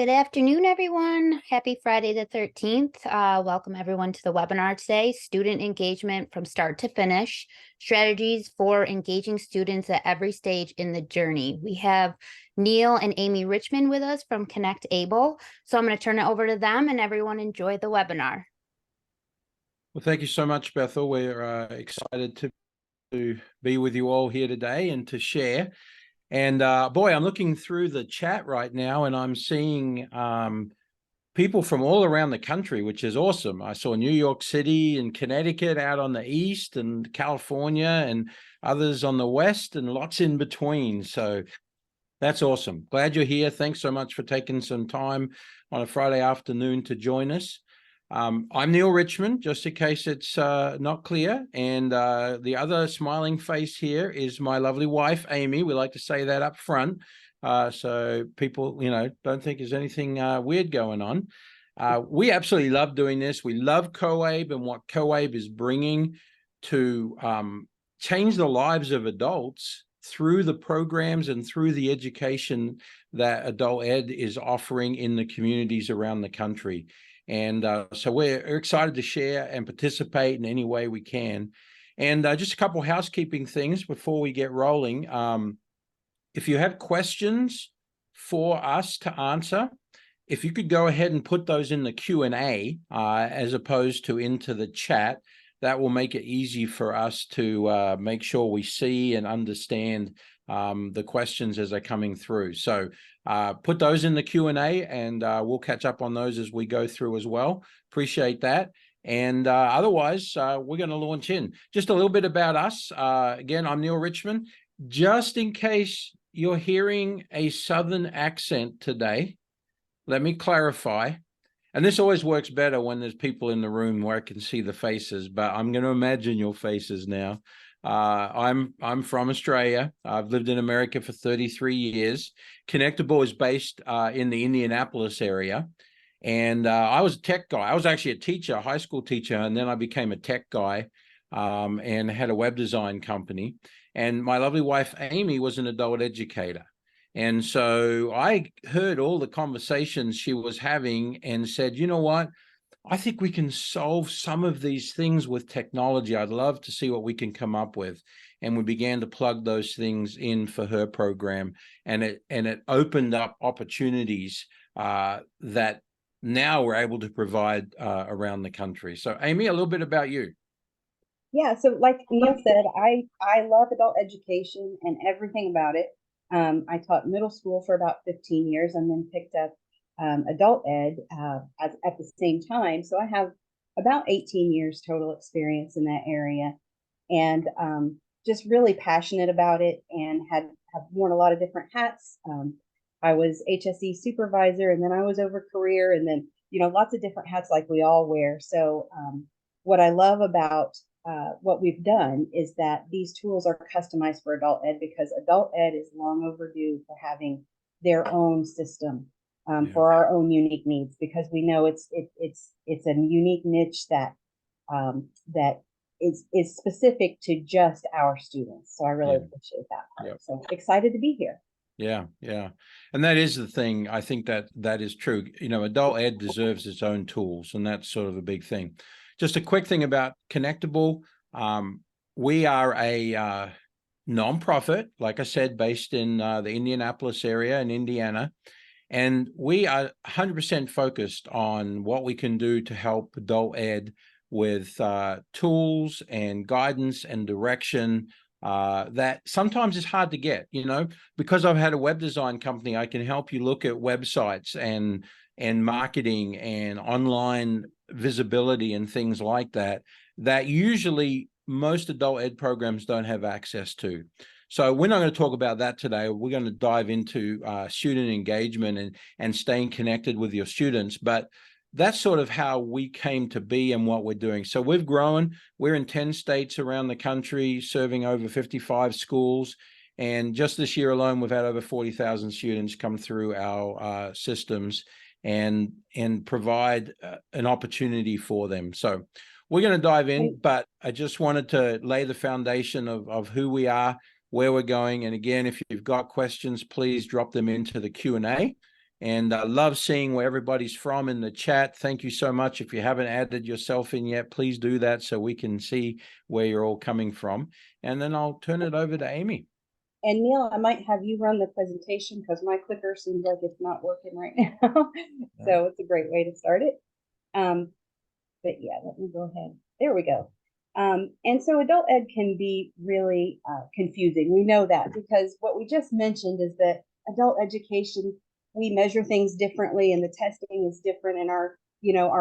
Good afternoon, everyone. Happy Friday the 13th. Welcome everyone to the webinar today, Student Engagement from Start to Finish, Strategies for Engaging Students at Every Stage in the Journey. We have Neil and Amy Richmond with us from Connect Able. So I'm going to turn it over to them and everyone enjoy the webinar. Well, thank you so much, Bethel. We're excited to be with you all here today and to share. And boy, I'm looking through the chat right now and I'm seeing people from all around the country, which is awesome. I saw New York City and Connecticut out on the east and California and others on the west and lots in between. So that's awesome. Glad you're here. Thanks so much for taking some time on a Friday afternoon to join us. I'm Neil Richmond, just in case it's not clear. And the other smiling face here is my lovely wife, Amy. We like to say that up front so people, don't think there's anything weird going on. We absolutely love doing this. We love COABE and what COABE is bringing to change the lives of adults through the programs and through the education that adult ed is offering in the communities around the country. And so we're excited to share and participate in any way we can. And just a couple housekeeping things before we get rolling. If you have questions for us to answer, if you could go ahead and put those in the Q&A as opposed to into the chat, that will make it easy for us to make sure we see and understand the questions as they're coming through. So put those in the Q&A and we'll catch up on those as we go through as well. Appreciate that. And otherwise, we're going to launch in. Just a little bit about us. Again, I'm Neil Richmond. Just in case you're hearing a Southern accent today, let me clarify. And this always works better when there's people in the room where I can see the faces, but I'm going to imagine your faces now. I'm from Australia. I've lived in America for 33 years. Connectable is based in the Indianapolis area. And I was a tech guy. I was actually a teacher, a high school teacher, and then I became a tech guy and had a web design company. And my lovely wife, Amy, was an adult educator. And so I heard all the conversations she was having and said, you know what? I think we can solve some of these things with technology. I'd love to see what we can come up with. And we began to plug those things in for her program. And it opened up opportunities that now we're able to provide around the country. So Amy, a little bit about you. Yeah, so like Neil said, I love adult education and everything about it. I taught middle school for about 15 years and then picked up adult ed at the same time. So I have about 18 years total experience in that area and just really passionate about it and have worn a lot of different hats. I was HSE supervisor and then I was over career and then, lots of different hats like we all wear. So what I love about what we've done is that these tools are customized for adult ed because adult ed is long overdue for having their own system for our own unique needs, because we know it's a unique niche that that is specific to just our students. So I really appreciate that part. So excited to be here. Yeah. And that is the thing. I think that is true. Adult ed deserves its own tools, and that's sort of a big thing. Just a quick thing about Connectable. We are a nonprofit, like I said, based in the Indianapolis area in Indiana. And we are 100% focused on what we can do to help adult ed with tools and guidance and direction that sometimes is hard to get. Because I've had a web design company, I can help you look at websites and marketing and online visibility and things like that usually most adult ed programs don't have access to. So we're not going to talk about that today. We're going to dive into student engagement and staying connected with your students. But that's sort of how we came to be and what we're doing. So we've grown. We're in 10 states around the country, serving over 55 schools. And just this year alone, we've had over 40,000 students come through our systems and provide an opportunity for them. So we're going to dive in, but I just wanted to lay the foundation of who we are, where we're going. And again, if you've got questions, please drop them into the Q&A And I love seeing where everybody's from in the chat. Thank you so much. If you haven't added yourself in yet, please do that so we can see where you're all coming from. And then I'll turn it over to Amy. And Neil, I might have you run the presentation because my clicker seems like it's not working right now. So it's a great way to start it. But yeah, let me go ahead. There we go. And so adult ed can be really confusing. We know that because what we just mentioned is that adult education, we measure things differently and the testing is different, and our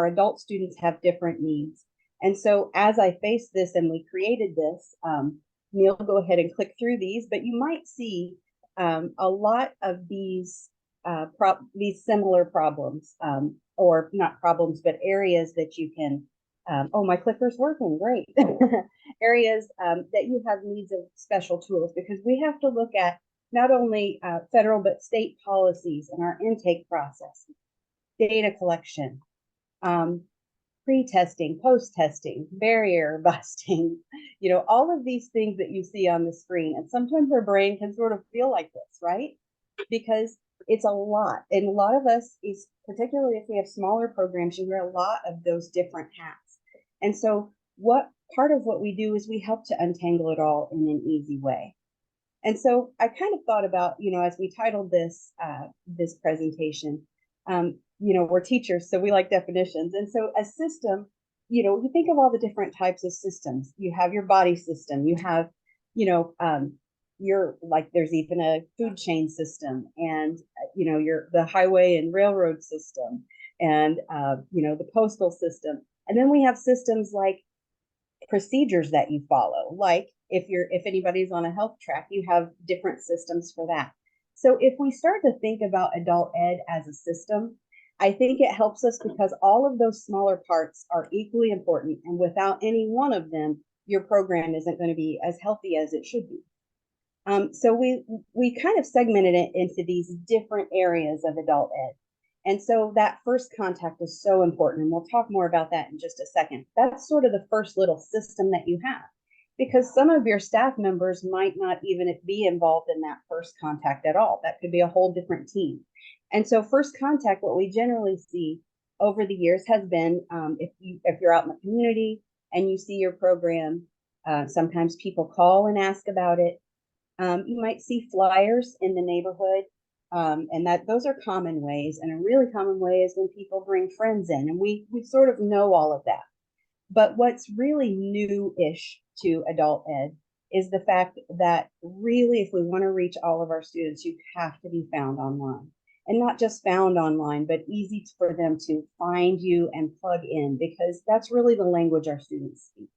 adult students have different needs. And so as I faced this and we created this, Neil, go ahead and click through these, but you might see a lot of these similar problems, or not problems, but areas that you can, oh, my clicker's working, great. Areas that you have needs of special tools, because we have to look at not only federal, but state policies and our intake process, data collection, pre-testing, post-testing, barrier busting, all of these things that you see on the screen. And sometimes our brain can sort of feel like this, right? Because it's a lot. And a lot of us, is particularly if we have smaller programs, you wear a lot of those different hats. And so part of what we do is we help to untangle it all in an easy way. And so I kind of thought about, as we titled this presentation, we're teachers, so we like definitions. And so a system, you think of all the different types of systems. You have your body system, you have, there's even a food chain system, and, the highway and railroad system, and, the postal system. And then we have systems like procedures that you follow, like if anybody's on a health track, you have different systems for that. So if we start to think about adult ed as a system, I think it helps us because all of those smaller parts are equally important, and without any one of them, your program isn't going to be as healthy as it should be. So we kind of segmented it into these different areas of adult ed. And so that first contact is so important, and we'll talk more about that in just a second. That's sort of the first little system that you have, because some of your staff members might not even be involved in that first contact at all. That could be a whole different team. And so first contact, what we generally see over the years has been, if you're out in the community and you see your program, sometimes people call and ask about it. You might see flyers in the neighborhood, and those are common ways. And a really common way is when people bring friends in, and we sort of know all of that. But what's really new-ish to adult ed is the fact that really, if we want to reach all of our students, you have to be found online. And not just found online, but easy for them to find you and plug in, because that's really the language our students speak.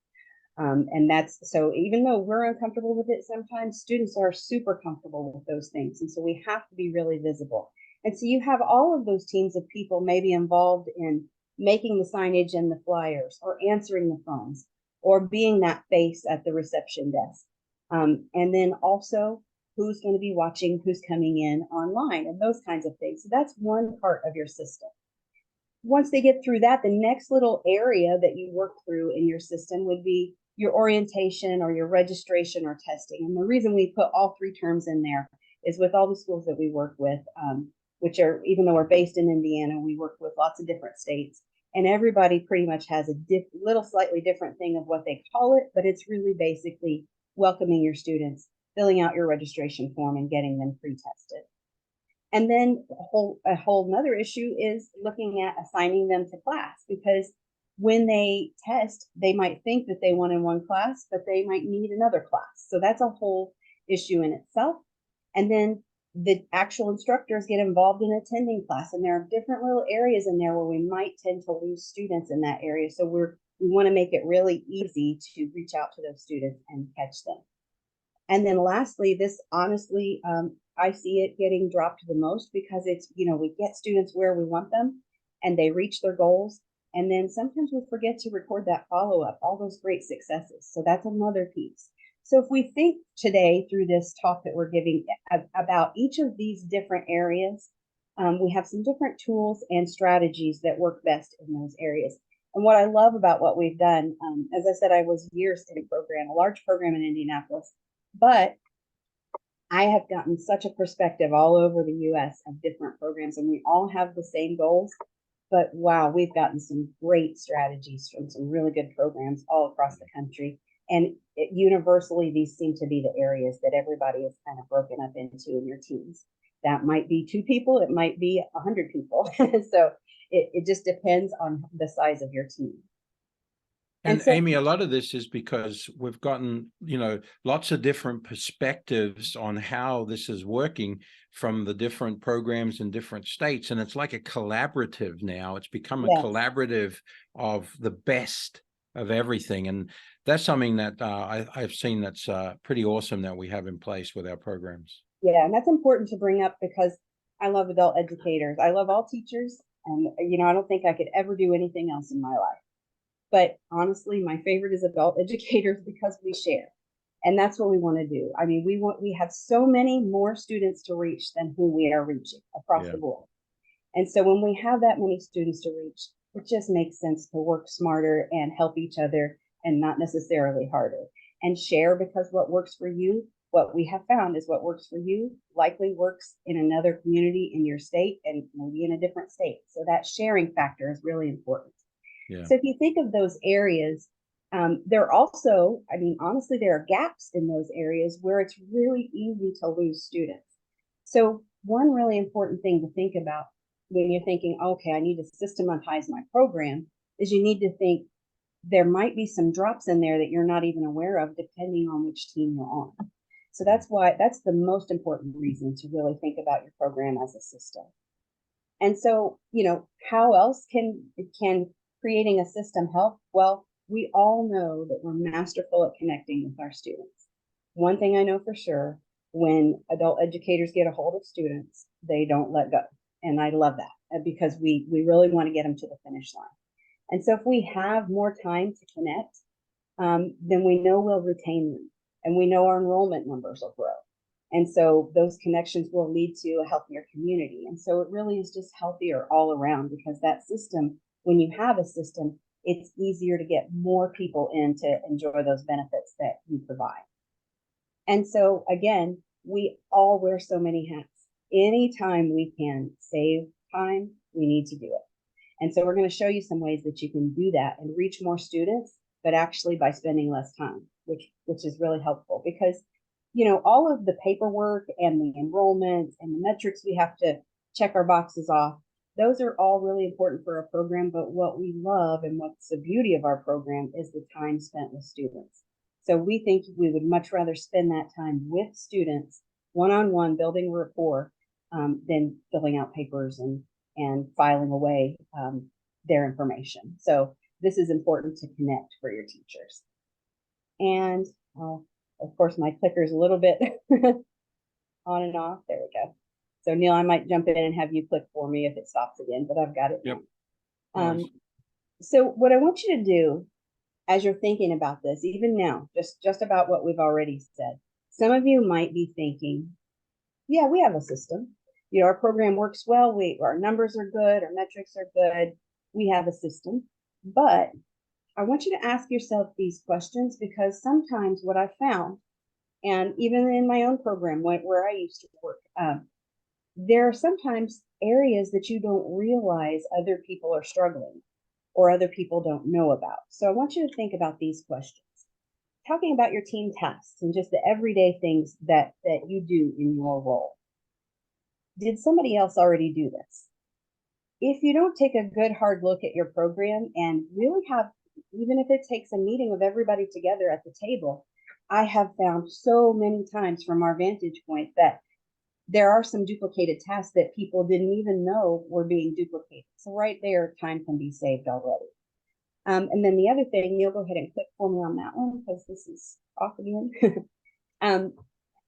And so even though we're uncomfortable with it, sometimes students are super comfortable with those things. And so we have to be really visible. And so you have all of those teams of people maybe involved in making the signage and the flyers, or answering the phones, or being that face at the reception desk. And then also who's going to be watching, who's coming in online, and those kinds of things. So that's one part of your system. Once they get through that, the next little area that you work through in your system would be your orientation or your registration or testing. And the reason we put all three terms in there is with all the schools that we work with, which are, even though we're based in Indiana, we work with lots of different states, and everybody pretty much has a little slightly different thing of what they call it, but it's really basically welcoming your students, filling out your registration form, and getting them pre-tested. And then a whole nother issue is looking at assigning them to class, because when they test, they might think that they want in one class, but they might need another class. So that's a whole issue in itself. And then the actual instructors get involved in attending class, and there are different little areas in there where we might tend to lose students in that area. So we want to make it really easy to reach out to those students and catch them. And then lastly, this honestly, I see it getting dropped the most, because it's, we get students where we want them and they reach their goals. And then sometimes we forget to record that follow-up, all those great successes. So that's another piece. So if we think today through this talk that we're giving about each of these different areas, we have some different tools and strategies that work best in those areas. And what I love about what we've done, as I said, I was years in a large program in Indianapolis, but I have gotten such a perspective all over the US of different programs, and we all have the same goals. But wow, we've gotten some great strategies from some really good programs all across the country. And universally, these seem to be the areas that everybody is kind of broken up into in your teams. That might be 2 people, it might be 100 people. So it just depends on the size of your team. And so, Amy, a lot of this is because we've gotten, lots of different perspectives on how this is working from the different programs in different states. And it's like a collaborative now. It's become a yes. collaborative of the best of everything. And that's something that I've seen that's pretty awesome that we have in place with our programs. Yeah, and that's important to bring up because I love adult educators. I love all teachers. And, I don't think I could ever do anything else in my life. But honestly, my favorite is adult educators because we share. And that's what we want to do. I mean, we have so many more students to reach than who we are reaching across the board. And so when we have that many students to reach, it just makes sense to work smarter and help each other and not necessarily harder. And share, because what works for you, what we have found is what works for you likely works in another community in your state and maybe in a different state. So that sharing factor is really important. Yeah. So if you think of those areas, there are also, honestly, there are gaps in those areas where it's really easy to lose students. So one really important thing to think about when you're thinking, okay, I need to systematize my program, is you need to think there might be some drops in there that you're not even aware of, depending on which team you're on. So that's the most important reason to really think about your program as a system. And so, how else can creating a system help? Well, we all know that we're masterful at connecting with our students. One thing I know for sure, when adult educators get a hold of students, they don't let go. And I love that because we really want to get them to the finish line. And so if we have more time to connect, then we know we'll retain them, and we know our enrollment numbers will grow. And so those connections will lead to a healthier community. And so it really is just healthier all around, because that system, when you have a system, it's easier to get more people in to enjoy those benefits that you provide. And so again, we all wear so many hats. Anytime we can save time, we need to do it. And so we're going to show you some ways that you can do that and reach more students, but actually by spending less time, which is really helpful, because all of the paperwork and the enrollment and the metrics we have to check our boxes off, those are all really important for our program. But what we love and what's the beauty of our program is the time spent with students. So we think we would much rather spend that time with students, one-on-one, building rapport, than filling out papers and filing away their information. So this is important to connect for your teachers. And of course, my clicker is a little bit on and off. There we go. So Neil, I might jump in and have you click for me if it stops again, but I've got it. Yep. Nice. So what I want you to do as you're thinking about this, even now, just about what we've already said, some of you might be thinking, yeah, we have a system. Our program works well. Our numbers are good. Our metrics are good. We have a system. But I want you to ask yourself these questions, because sometimes what I found, and even in my own program where I used to work, there are sometimes areas that you don't realize other people are struggling or other people don't know about. So I want you to think about these questions. Talking about your team tasks and just the everyday things that you do in your role. Did somebody else already do this? If you don't take a good hard look at your program and really have, even if it takes a meeting of everybody together at the table, I have found so many times from our vantage point that there are some duplicated tasks that people didn't even know were being duplicated. So right there, time can be saved already. And then the other thing, Neil, go ahead and click for me on that one, because this is off again.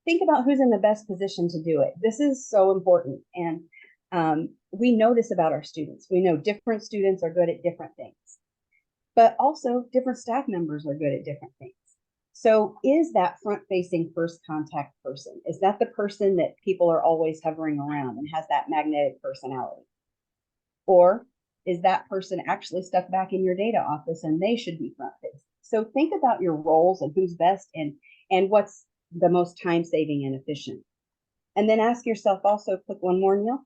Think about who's in the best position to do it. This is so important. And we know this about our students. We know different students are good at different things, but also different staff members are good at different things. So is that front-facing first contact person, is that the person that people are always hovering around and has that magnetic personality? Or is that person actually stuck back in your data office and they should be front-facing? So think about your roles and who's best and what's the most time-saving and efficient And then ask yourself also, click one more, Neil.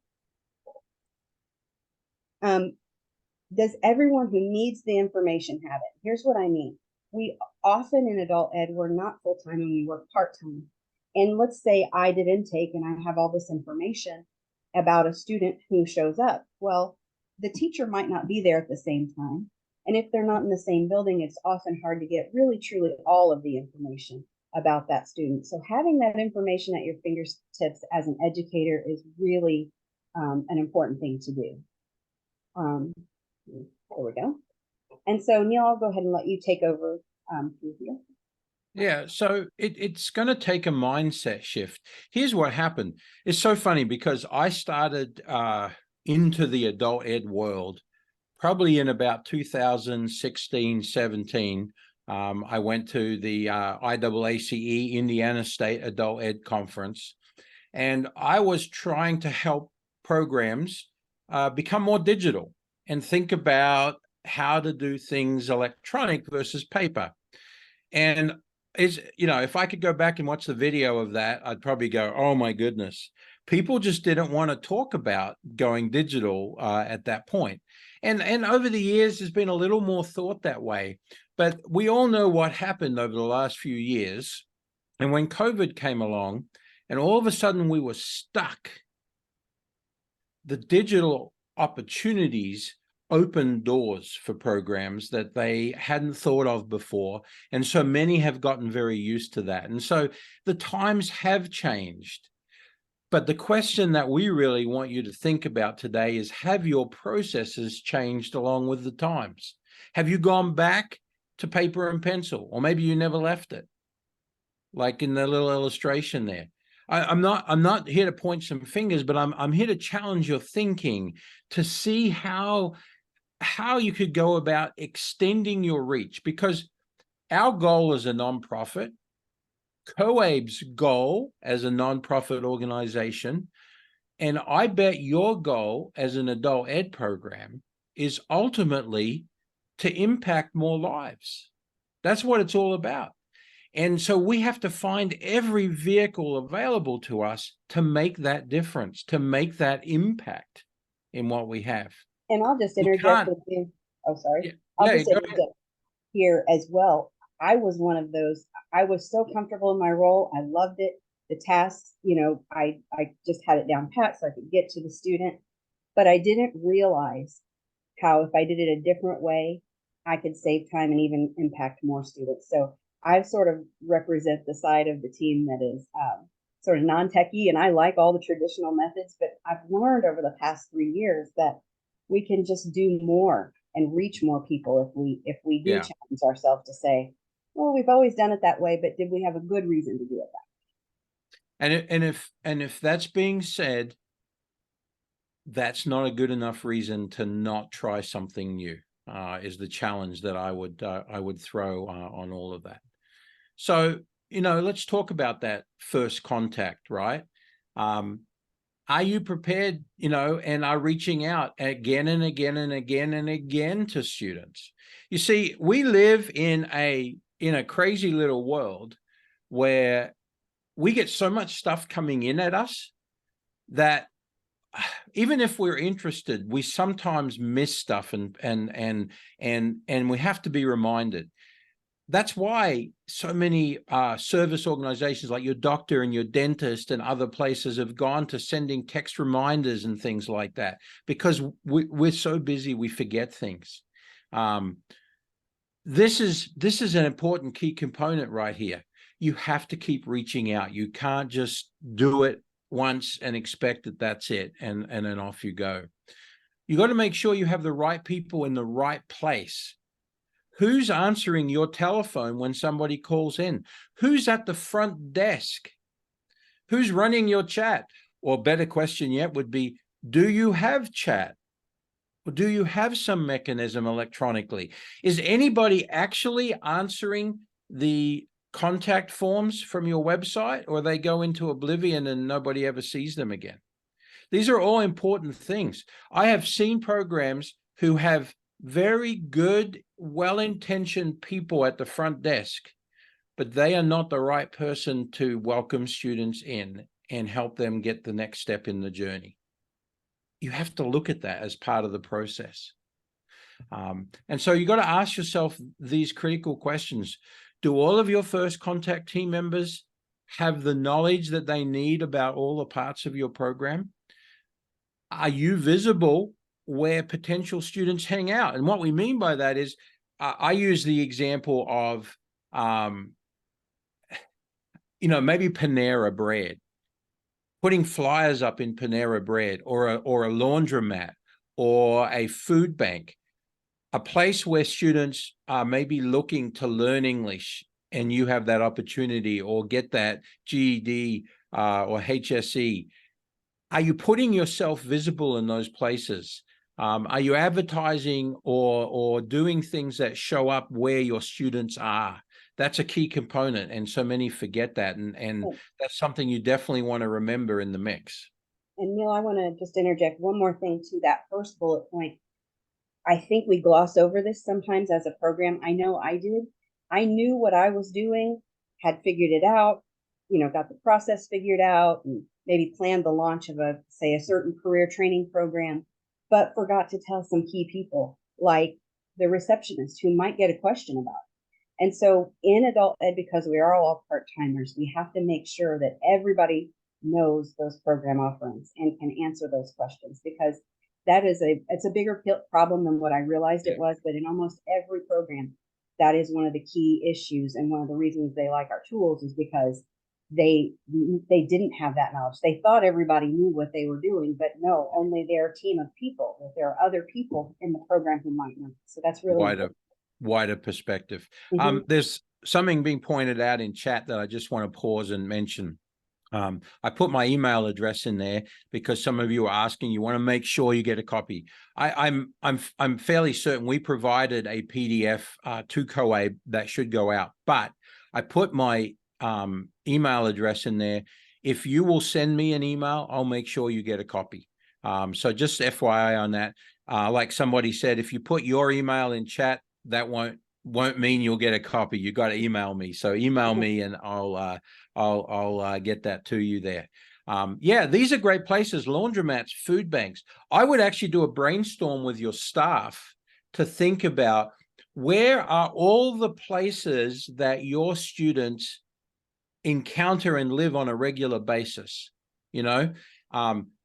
Does everyone who needs the information have it? Here's what I mean. We often in adult ed, we're not full-time and we work part-time. And let's say I did intake and I have all this information about a student who shows up. Well, the teacher might not be there at the same time. And if they're not in the same building, it's often hard to get really truly all of the information about that student. So having that information at your fingertips as an educator is really an important thing to do. There we go. And so Neil, I'll go ahead and let you take over through here. Yeah, so it's going to take a mindset shift. Here's what happened. It's so funny because I started into the adult ed world probably in about 2016, 17. I went to the IAACE Indiana State Adult Ed Conference, and I was trying to help programs become more digital and think about how to do things electronic versus paper. And if I could go back and watch the video of that, I'd probably go, oh my goodness, people just didn't want to talk about going digital at that point. And over the years, there's been a little more thought that way. But we all know what happened over the last few years. And when COVID came along, and all of a sudden we were stuck, the digital opportunities opened doors for programs that they hadn't thought of before. And so many have gotten very used to that. And so the times have changed. But the question that we really want you to think about today is, have your processes changed along with the times? Have you gone back to paper and pencil? Or maybe you never left it, like in the little illustration there. I'm not here to point some fingers, but I'm here to challenge your thinking to see how you could go about extending your reach, because our goal as a nonprofit, COAB's goal as a nonprofit organization, and I bet your goal as an adult ed program is ultimately to impact more lives. That's what it's all about. And so we have to find every vehicle available to us to make that difference, to make that impact in what we have. And I'll just interject with you. Oh, sorry. I'll just interject here as well. I was one of those. I was so comfortable in my role. I loved it. The tasks, I just had it down pat so I could get to the student. But I didn't realize how if I did it a different way, I could save time and even impact more students. So I sort of represent the side of the team that is sort of non-techie, and I like all the traditional methods, but I've learned over the past 3 years that we can just do more and reach more people if we do challenge ourselves to say, well, we've always done it that way, but did we have a good reason to do it that way? And if that's being said, that's not a good enough reason to not try something new. Is the challenge that I would throw on all of that. So, let's talk about that first contact, right? Are you prepared, and are reaching out again and again and again and again to students? You see, we live in a crazy little world where we get so much stuff coming in at us that even if we're interested, we sometimes miss stuff and we have to be reminded. That's why so many service organizations like your doctor and your dentist and other places have gone to sending text reminders and things like that, because we're so busy we forget things. This is an important key component right here. You have to keep reaching out. You can't just do it once and expect that that's it and then off you go. You got to make sure you have the right people in the right place. Who's answering your telephone when somebody calls in? Who's at the front desk? Who's running your chat? Or better question yet would be, do you have chat? Or do you have some mechanism electronically? Is anybody actually answering the contact forms from your website, or they go into oblivion and nobody ever sees them again? These are all important things. I have seen programs who have very good, well-intentioned people at the front desk, but they are not the right person to welcome students in. and help them get the next step in the journey. You have to look at that as part of the process. And so you got to ask yourself these critical questions. Do all of your first contact team members have the knowledge that they need about all the parts of your program? Are you visible where potential students hang out? And what we mean by that is, I use the example of, maybe Panera Bread, putting flyers up in Panera Bread, or a laundromat, or a food bank, a place where students are maybe looking to learn English, and you have that opportunity, or get that GED or HSE. Are you putting yourself visible in those places? Are you advertising or doing things that show up where your students are? That's a key component, and so many forget that, and that's something you definitely want to remember in the mix. And Neil, I want to just interject one more thing to that first bullet point. I think we gloss over this sometimes as a program. I know I did. I knew what I was doing, had figured it out, got the process figured out, and maybe planned the launch of a certain career training program, but forgot to tell some key people, like the receptionist, who might get a question about it. And so in adult ed, because we are all part-timers, we have to make sure that everybody knows those program offerings and can answer those questions, because that is it's a bigger problem than what I realized it was. But in almost every program, that is one of the key issues, and one of the reasons they like our tools is because they didn't have that knowledge. They thought everybody knew what they were doing, but no, only their team of people. That there are other people in the program who might know. So that's really wider perspective. There's something being pointed out in chat that I just want to pause and mention. I put my email address in there because some of you are asking. You want to make sure you get a copy. I'm fairly certain we provided a PDF to COAB that should go out, but I put my email address in there. If you will send me an email, I'll make sure you get a copy. So just FYI on that. Like somebody said, if you put your email in chat, that won't mean you'll get a copy. You got to email me. So email me, and I'll get that to you there. Yeah, these are great places: laundromats, food banks. I would actually do a brainstorm with your staff to think about, where are all the places that your students encounter and live on a regular basis?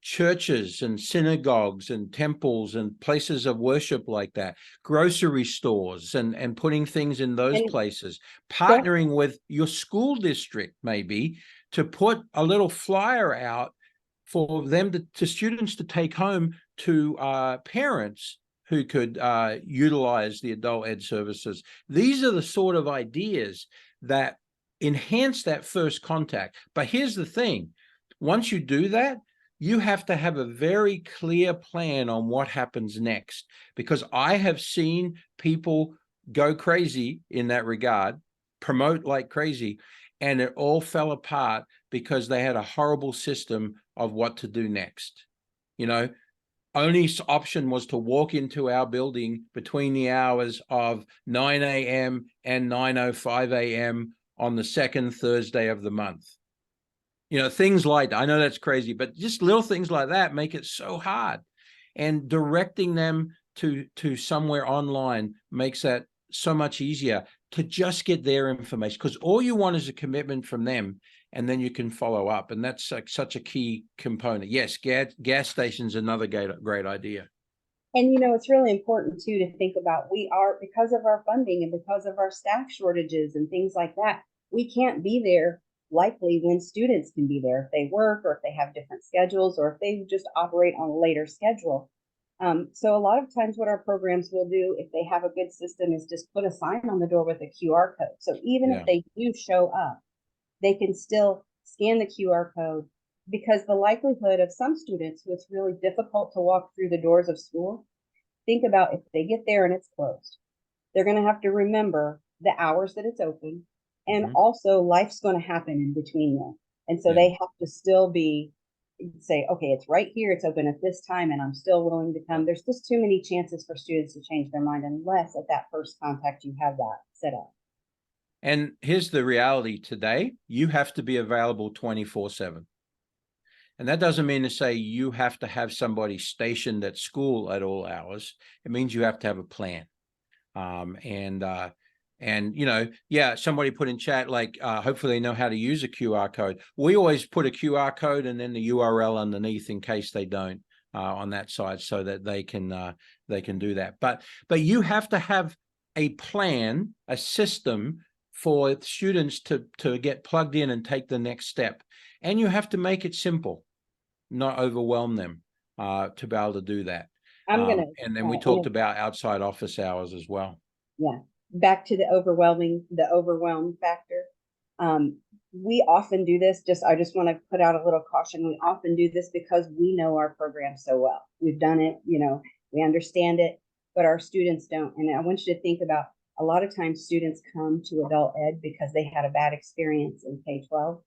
Churches and synagogues and temples and places of worship like that, grocery stores, and putting things in those places, partnering with your school district maybe to put a little flyer out for them to students to take home to parents who could utilize the adult ed services. These are the sort of ideas that enhance that first contact. But here's the thing: once you do that, you have to have a very clear plan on what happens next, because I have seen people go crazy in that regard, promote like crazy, and it all fell apart because they had a horrible system of what to do next. Only option was to walk into our building between the hours of 9 a.m. and 9:05 a.m. on the second Thursday of the month. Things like that. I know that's crazy, but just little things like that make it so hard. And directing them to somewhere online makes that so much easier to just get their information, because all you want is a commitment from them, and then you can follow up. And that's such a key component. Yes, gas stations, another great idea. And it's really important too to think about, because of our funding and because of our staff shortages and things like that, we can't be there likely when students can be there, if they work or if they have different schedules, or if they just operate on a later schedule. So a lot of times what our programs will do, if they have a good system, is just put a sign on the door with a QR code. So even if they do show up, they can still scan the QR code, because the likelihood of some students who it's really difficult to walk through the doors of school, think about if they get there and it's closed, they're going to have to remember the hours that it's open. And also life's going to happen in between them. And so they have to still say, okay, it's right here, it's open at this time, and I'm still willing to come. There's just too many chances for students to change their mind unless at that first contact you have that set up. And here's the reality today: you have to be available 24/7. And that doesn't mean to say you have to have somebody stationed at school at all hours. It means you have to have a plan. And you know, yeah, somebody put in chat, like, hopefully they know how to use a QR code. We always put a QR code and then the URL underneath in case they don't, on that side, so that they can do that. But you have to have a plan, a system for students to get plugged in and take the next step. And you have to make it simple, not overwhelm them, to be able to do that. And then we talked about outside office hours as well. Yeah. Back to the overwhelm factor. We often do this, I just want to put out a little caution. We often do this because we know our program so well. We've done it, you know, we understand it, but our students don't. And I want you to think about, a lot of times students come to adult ed because they had a bad experience in K-12.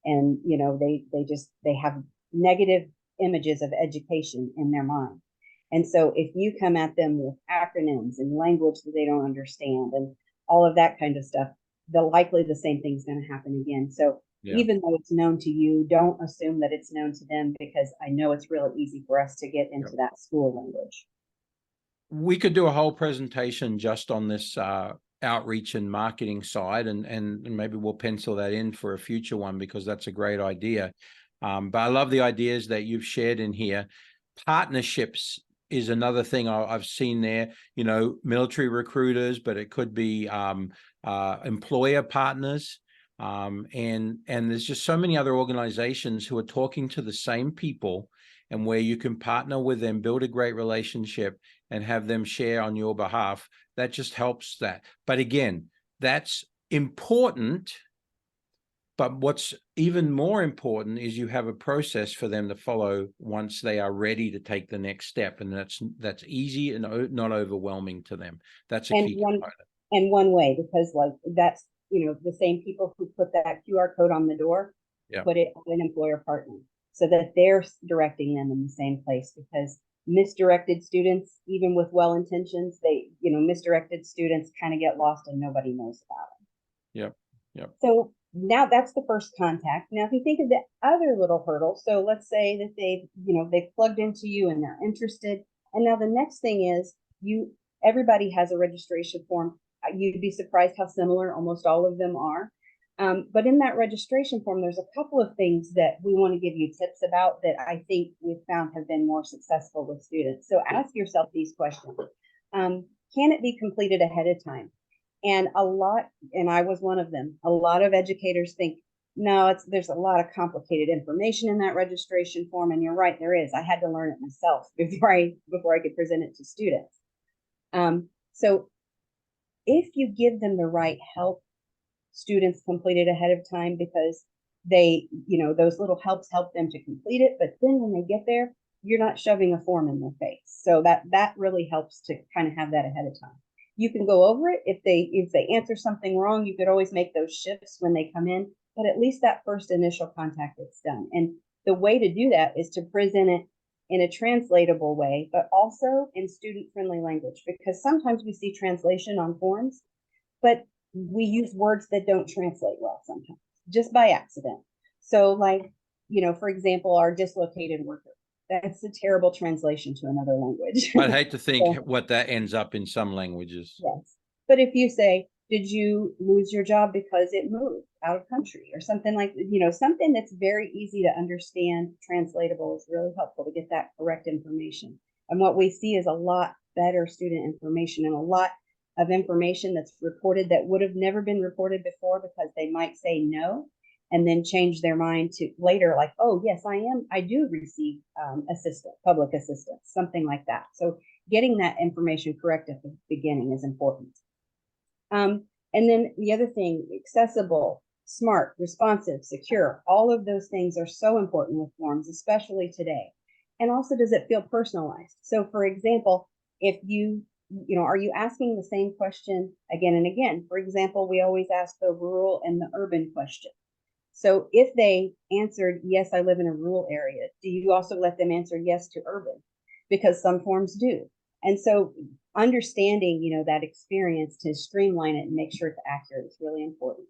And, you know, they have negative images of education in their mind. And so if you come at them with acronyms and language that they don't understand and all of that kind of stuff, the same thing's going to happen again. So even though it's known to you, don't assume that it's known to them, because I know it's really easy for us to get into that school language. We could do a whole presentation just on this outreach and marketing side, and maybe we'll pencil that in for a future one, because that's a great idea. But I love the ideas that you've shared in here. Partnerships is another thing I've seen there, you know, military recruiters, but it could be employer partners. And there's just so many other organizations who are talking to the same people, and where you can partner with them, build a great relationship, and have them share on your behalf. That just helps that. But again, that's important. But what's even more important is you have a process for them to follow once they are ready to take the next step. And that's easy and not overwhelming to them. That's a key component. And one way, because like that's, you know, the same people who put that QR code on the door, put it on an employer partner, so that they're directing them in the same place. Because misdirected students, even with well intentions, misdirected students kind of get lost and nobody knows about it. Yep. So now that's the first contact. Now, if you think of the other little hurdle, so let's say that they've plugged into you and they're interested. And now the next thing is everybody has a registration form. You'd be surprised how similar almost all of them are. But in that registration form, there's a couple of things that we want to give you tips about that I think we've found have been more successful with students. So ask yourself these questions. Can it be completed ahead of time? And I was one of them, a lot of educators think, no, there's a lot of complicated information in that registration form. And you're right, there is. I had to learn it myself before I could present it to students. So if you give them the right help, students complete it ahead of time, because those little helps help them to complete it. But then when they get there, you're not shoving a form in their face. So that really helps to kind of have that ahead of time. You can go over it. If they answer something wrong, you could always make those shifts when they come in, but at least that first initial contact is done. And the way to do that is to present it in a translatable way, but also in student-friendly language, because sometimes we see translation on forms, but we use words that don't translate well sometimes, just by accident. So like, for example, our dislocated worker, that's a terrible translation to another language. I'd hate to think what that ends up in some languages. Yes. But if you say, did you lose your job because it moved out of country or something like, something that's very easy to understand, translatable, is really helpful to get that correct information. And what we see is a lot better student information, and a lot of information that's reported that would have never been reported before, because they might say no and then change their mind to later, like, oh yes, I do receive public assistance, something like that. So getting that information correct at the beginning is important. And then the other thing, accessible, smart, responsive, secure, all of those things are so important with forms, especially today. And also, does it feel personalized? So for example, if are you asking the same question again and again? For example, we always ask the rural and the urban question. So if they answered, yes, I live in a rural area, do you also let them answer yes to urban? Because some forms do. And so understanding, that experience to streamline it and make sure it's accurate is really important.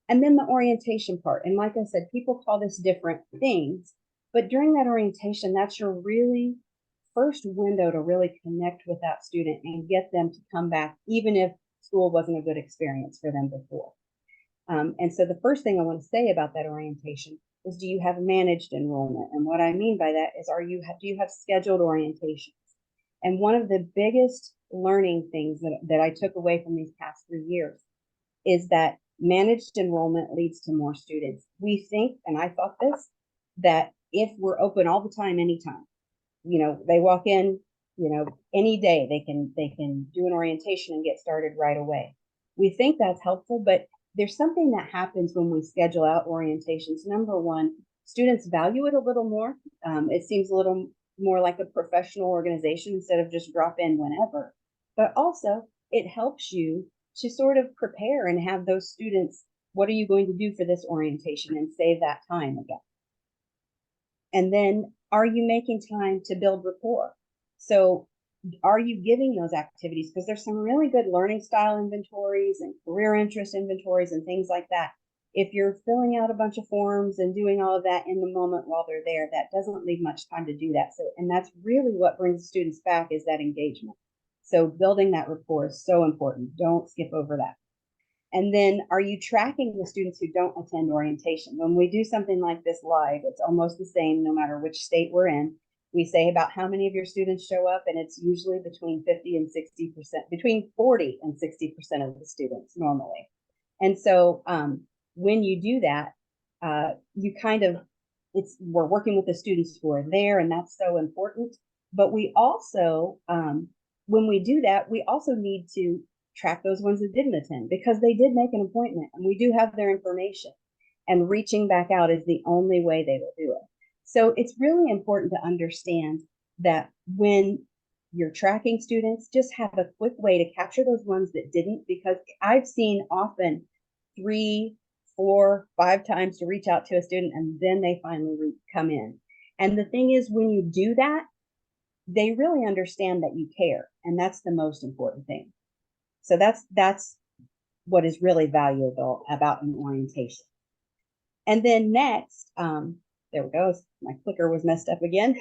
And then the orientation part. And like I said, people call this different things, But during that orientation, that's your really first window to really connect with that student and get them to come back, even if school wasn't a good experience for them before. And so the first thing I want to say about that orientation is, do you have managed enrollment? And what I mean by that is, do you have scheduled orientations? And one of the biggest learning things that I took away from these past 3 years is that managed enrollment leads to more students. We think, and I thought this, that if we're open all the time, anytime, they walk in, any day they can do an orientation and get started right away. We think that's helpful, but there's something that happens when we schedule out orientations. Number one, students value it a little more. It seems a little more like a professional organization instead of just drop in whenever. But also, it helps you to sort of prepare and have those students, what are you going to do for this orientation, and save that time again. And then, are you making time to build rapport? So are you giving those activities? Because there's some really good learning style inventories and career interest inventories and things like that. If you're filling out a bunch of forms and doing all of that in the moment while they're there, that doesn't leave much time to do that. So, and that's really what brings students back, is that engagement. So building that rapport is so important. Don't skip over that. And then, are you tracking the students who don't attend orientation? When we do something like this live, it's almost the same no matter which state we're in. We say about how many of your students show up, and it's usually between 50 and 60%, between 40 and 60% of the students normally. And so when you do that, you we're working with the students who are there, and that's so important. But we also, when we do that, we also need to track those ones that didn't attend, because they did make an appointment and we do have their information, and reaching back out is the only way they will do it. So it's really important to understand that when you're tracking students, just have a quick way to capture those ones that didn't, because I've seen often 3, 4, 5 times to reach out to a student, and then they finally come in. And the thing is, when you do that, they really understand that you care, and that's the most important thing. So that's what is really valuable about an orientation. And then next, there we go. My clicker was messed up again.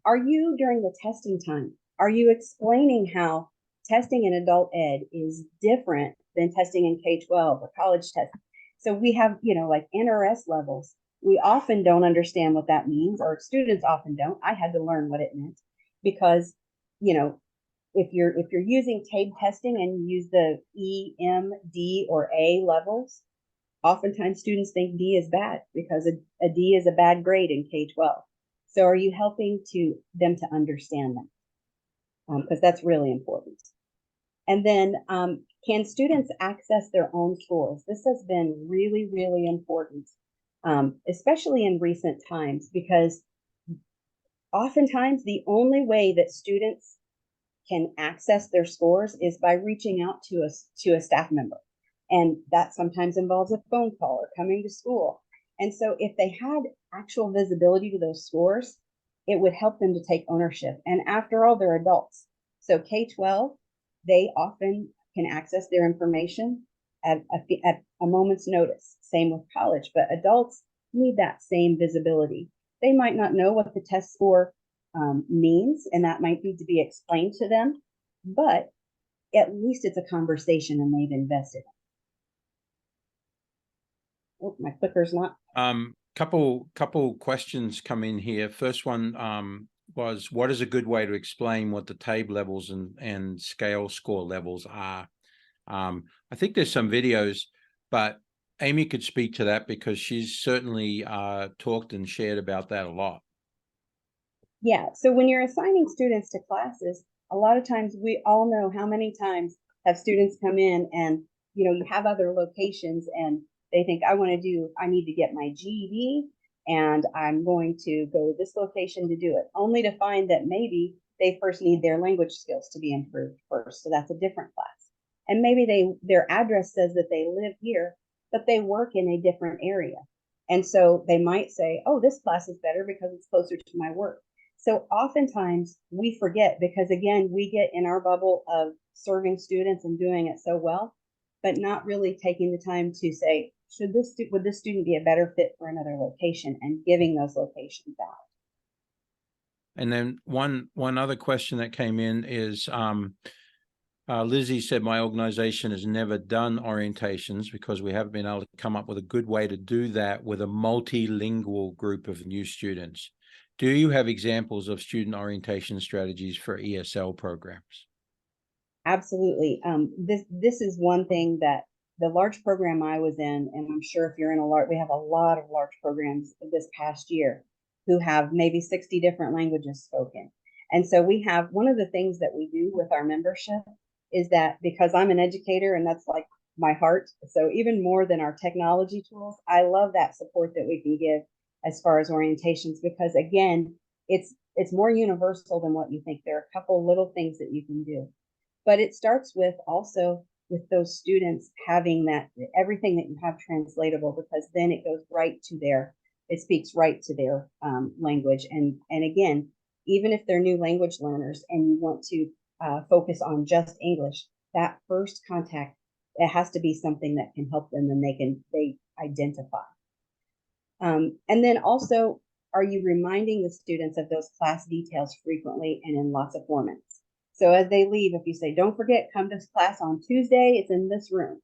Are you, during the testing time, are you explaining how testing in adult ed is different than testing in K-12 or college testing? So we have, like NRS levels. We often don't understand what that means, or students often don't. I had to learn what it meant, because, if you're using TABE testing and you use the E, M, D, or A levels, oftentimes students think D is bad, because a D is a bad grade in K-12. So are you helping them to understand that? Because that's really important. And then, can students access their own scores? This has been really, really important, especially in recent times, because oftentimes the only way that students can access their scores is by reaching out to a staff member. And that sometimes involves a phone call or coming to school. And so if they had actual visibility to those scores, it would help them to take ownership. And after all, they're adults. So K-12, they often can access their information at a moment's notice. Same with college, but adults need that same visibility. They might not know what the test score means, and that might need to be explained to them, but at least it's a conversation and they've invested. Oh, my clicker's not. Couple questions come in here. First one was, what is a good way to explain what the TABE levels and scale score levels are? I think there's some videos, but Amy could speak to that, because she's certainly talked and shared about that a lot. Yeah, so when you're assigning students to classes, a lot of times we all know how many times have students come in and, you have other locations and they think, I need to get my GED and I'm going to go to this location to do it, only to find that maybe they first need their language skills to be improved first. So that's a different class. And maybe their address says that they live here, but they work in a different area. And so they might say, oh, this class is better because it's closer to my work. So oftentimes we forget, because again, we get in our bubble of serving students and doing it so well, but not really taking the time to say, would this student be a better fit for another location, and giving those locations out. And then one other question that came in is, Lizzie said, my organization has never done orientations because we haven't been able to come up with a good way to do that with a multilingual group of new students. Do you have examples of student orientation strategies for ESL programs? Absolutely. This is one thing that the large program I was in, and I'm sure if you're in a large, we have a lot of large programs this past year who have maybe 60 different languages spoken. And so we have, one of the things that we do with our membership is that, because I'm an educator and that's like my heart, so even more than our technology tools, I love that support that we can give as far as orientations, because again, it's more universal than what you think. There are a couple little things that you can do. But it starts with also with those students having that, everything that you have translatable, because then it goes right to it speaks right to their language. And again, even if they're new language learners and you want to focus on just English, that first contact, it has to be something that can help them and they identify. And then also, are you reminding the students of those class details frequently and in lots of formats? So as they leave, if you say, don't forget, come to class on Tuesday, it's in this room.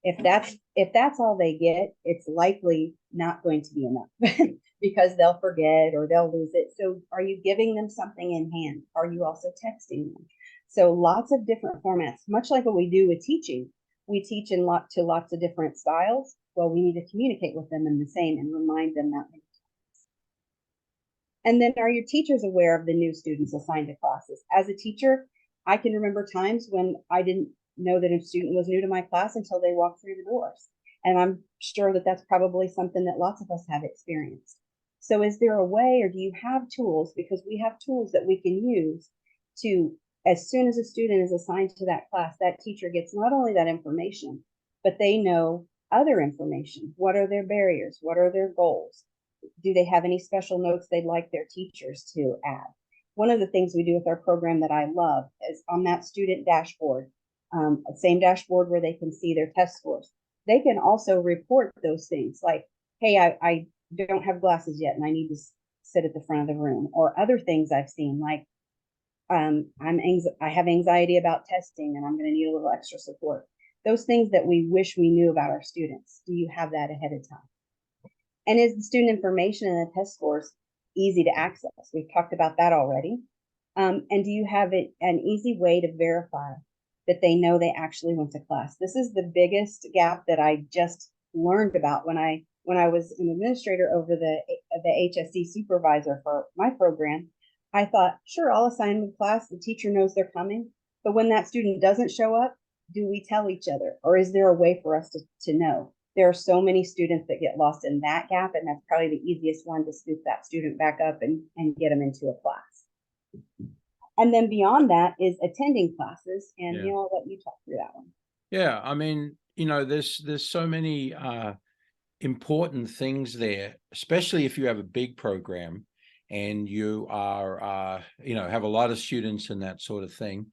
If that's all they get, it's likely not going to be enough because they'll forget or they'll lose it. So are you giving them something in hand? Are you also texting them? So lots of different formats, much like what we do with teaching. We teach in lots of different styles. Well, we need to communicate with them in the same and remind them that. And then, are your teachers aware of the new students assigned to classes? As a teacher, I can remember times when I didn't know that a student was new to my class until they walked through the doors. And I'm sure that that's probably something that lots of us have experienced. So is there a way, or do you have tools? Because we have tools that we can use to, as soon as a student is assigned to that class, that teacher gets not only that information, but they know other information. What are their barriers? What are their goals? Do they have any special notes they'd like their teachers to add? One of the things we do with our program that I love is on that student dashboard, same dashboard where they can see their test scores. They can also report those things like, hey, I don't have glasses yet and I need to sit at the front of the room, or other things I've seen like, I have anxiety about testing and I'm going to need a little extra support. Those things that we wish we knew about our students. Do you have that ahead of time? And is the student information and the test scores easy to access? We've talked about that already. And do you have an easy way to verify that they know they actually went to class? This is the biggest gap that I just learned about when I was an administrator over the HSC supervisor for my program. I thought, sure, I'll assign them to class. The teacher knows they're coming. But when that student doesn't show up, do we tell each other? Or is there a way for us to know? There are so many students that get lost in that gap, and that's probably the easiest one, to scoop that student back up and get them into a class. And then beyond that is attending classes, and Neil, I'll let you talk through that one. Yeah, I mean, there's so many important things there, especially if you have a big program and you are, have a lot of students and that sort of thing.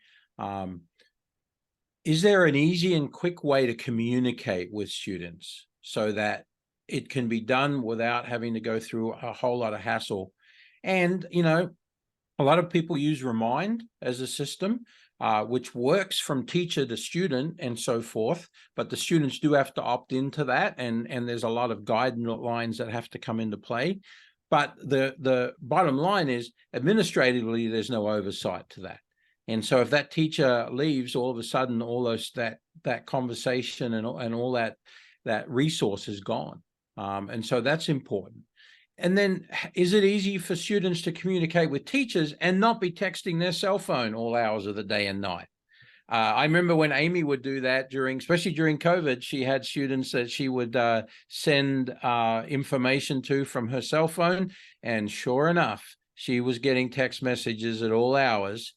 Is there an easy and quick way to communicate with students so that it can be done without having to go through a whole lot of hassle? And, a lot of people use Remind as a system, which works from teacher to student and so forth, but the students do have to opt into that, and there's a lot of guidelines that have to come into play. But the bottom line is, administratively, there's no oversight to that. And so if that teacher leaves, all of a sudden, all that conversation and all that resource is gone. And so that's important. And then, is it easy for students to communicate with teachers and not be texting their cell phone all hours of the day and night? I remember when Amy would do that especially during COVID, she had students that she would send information to from her cell phone. And sure enough, she was getting text messages at all hours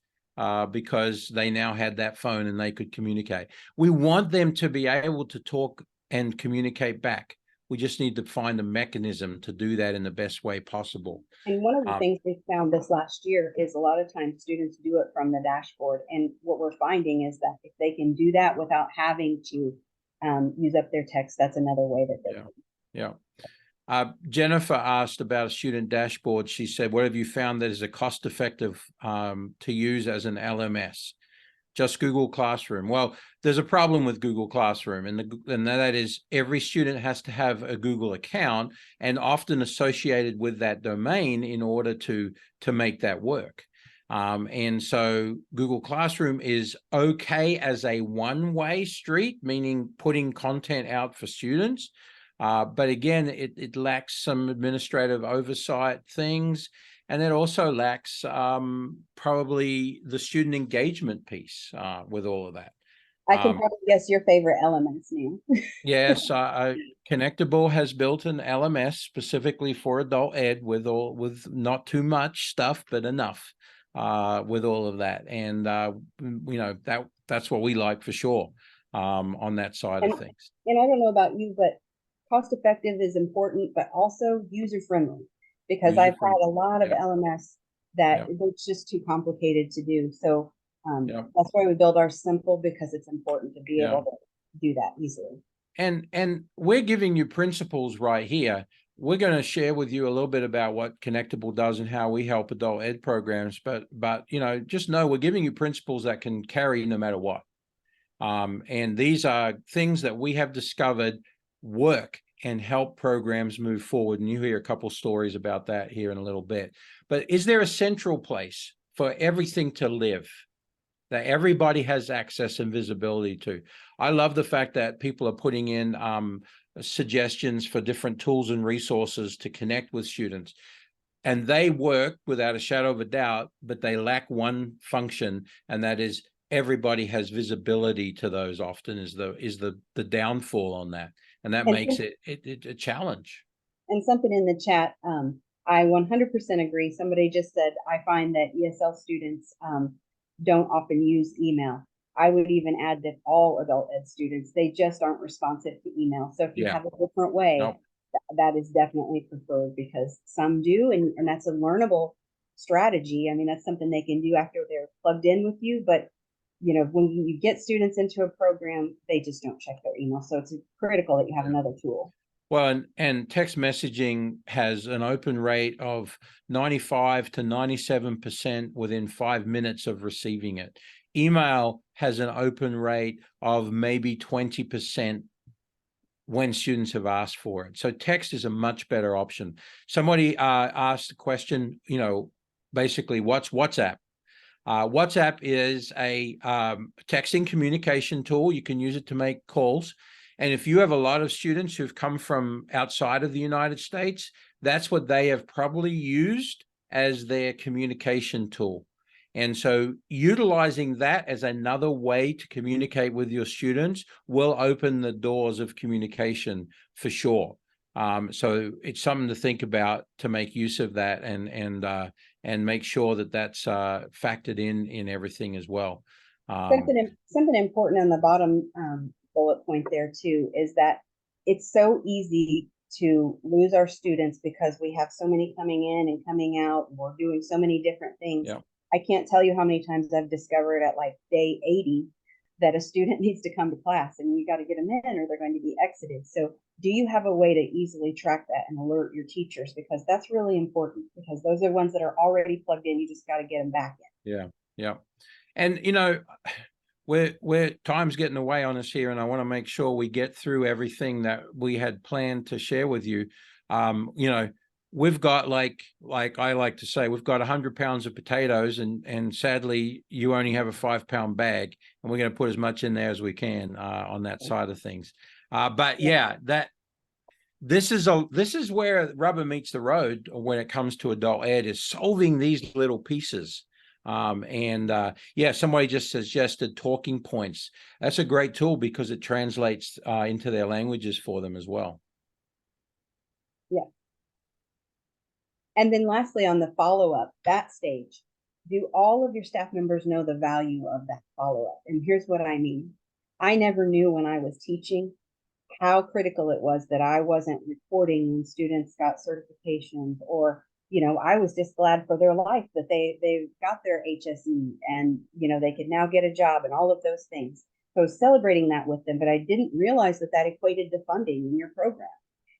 because they now had that phone and they could communicate. We want them to be able to talk and communicate back. We just need to find a mechanism to do that in the best way possible. And one of the things we found this last year is a lot of times students do it from the dashboard. And what we're finding is that if they can do that without having to use up their text, that's another way that they can. Yeah. Jennifer asked about a student dashboard. She said, what have you found that is a cost-effective to use as an LMS? Just Google Classroom. Well, there's a problem with Google Classroom, and that is every student has to have a Google account and often associated with that domain in order to make that work. And so Google Classroom is okay as a one-way street, meaning putting content out for students. But again, it lacks some administrative oversight things. And it also lacks probably the student engagement piece with all of that. I can probably guess your favorite elements now. Yes, Connectable has built an LMS specifically for adult ed with not too much stuff, but enough with all of that. And you know, that's what we like for sure on that side of things. And I don't know about you, but cost effective is important, but also user friendly. Because I've had a lot of LMS that it's just too complicated to do. So that's why we build our simple, because it's important to be able to do that easily. And we're giving you principles right here. We're going to share with you a little bit about what Connectable does and how we help adult ed programs. But you know, just know we're giving you principles that can carry no matter what. And these are things that we have discovered work and help programs move forward. And you hear a couple stories about that here in a little bit. But is there a central place for everything to live that everybody has access and visibility to? I love the fact that people are putting in suggestions for different tools and resources to connect with students. And they work without a shadow of a doubt, but they lack one function, and that is everybody has visibility to those. Often is the downfall on that. And that makes it a challenge. And something in the chat, I 100% agree. Somebody just said, I find that ESL students don't often use email. I would even add that all adult ed students, they just aren't responsive to email. So if you have a different way, that is definitely preferred, because some do, and that's a learnable strategy. I mean, that's something they can do after they're plugged in with you, but you know, when you get students into a program, they just don't check their email. So it's critical that you have another tool. Well, and text messaging has an open rate of 95 to 97% within 5 minutes of receiving it. Email has an open rate of maybe 20% when students have asked for it. So text is a much better option. Somebody asked the question, you know, basically, what's WhatsApp? WhatsApp is a texting communication tool. You can use it to make calls. And if you have a lot of students who've come from outside of the United States, that's what they have probably used as their communication tool. And so utilizing that as another way to communicate with your students will open the doors of communication for sure. So it's something to think about to make use of that and make sure that that's factored in everything as well. Something important on the bottom bullet point there too is that it's so easy to lose our students because we have so many coming in and coming out, and we're doing so many different things. I can't tell you how many times I've discovered at like day 80 that a student needs to come to class, and you got to get them in or they're going to be exited. So do you have a way to easily track that and alert your teachers? Because that's really important, because those are ones that are already plugged in. You just got to get them back in. Yeah. And, you know, we're time's getting away on us here, and I want to make sure we get through everything that we had planned to share with you. You know, we've got like I like to say, we've got 100 pounds of potatoes, and sadly you only have a 5-pound bag, and we're going to put as much in there as we can on that side of things. But yeah, this is where rubber meets the road when it comes to adult ed, is solving these little pieces. Yeah, somebody just suggested talking points. That's a great tool because it translates into their languages for them as well. Yeah. And then lastly, on the follow-up, that stage, do all of your staff members know the value of that follow-up? And here's what I mean. I never knew when I was teaching how critical it was that I wasn't reporting when students got certifications, or you know, I was just glad for their life that they got their HSE, and you know, they could now get a job and all of those things. So I was celebrating that with them, but I didn't realize that that equated to funding in your program.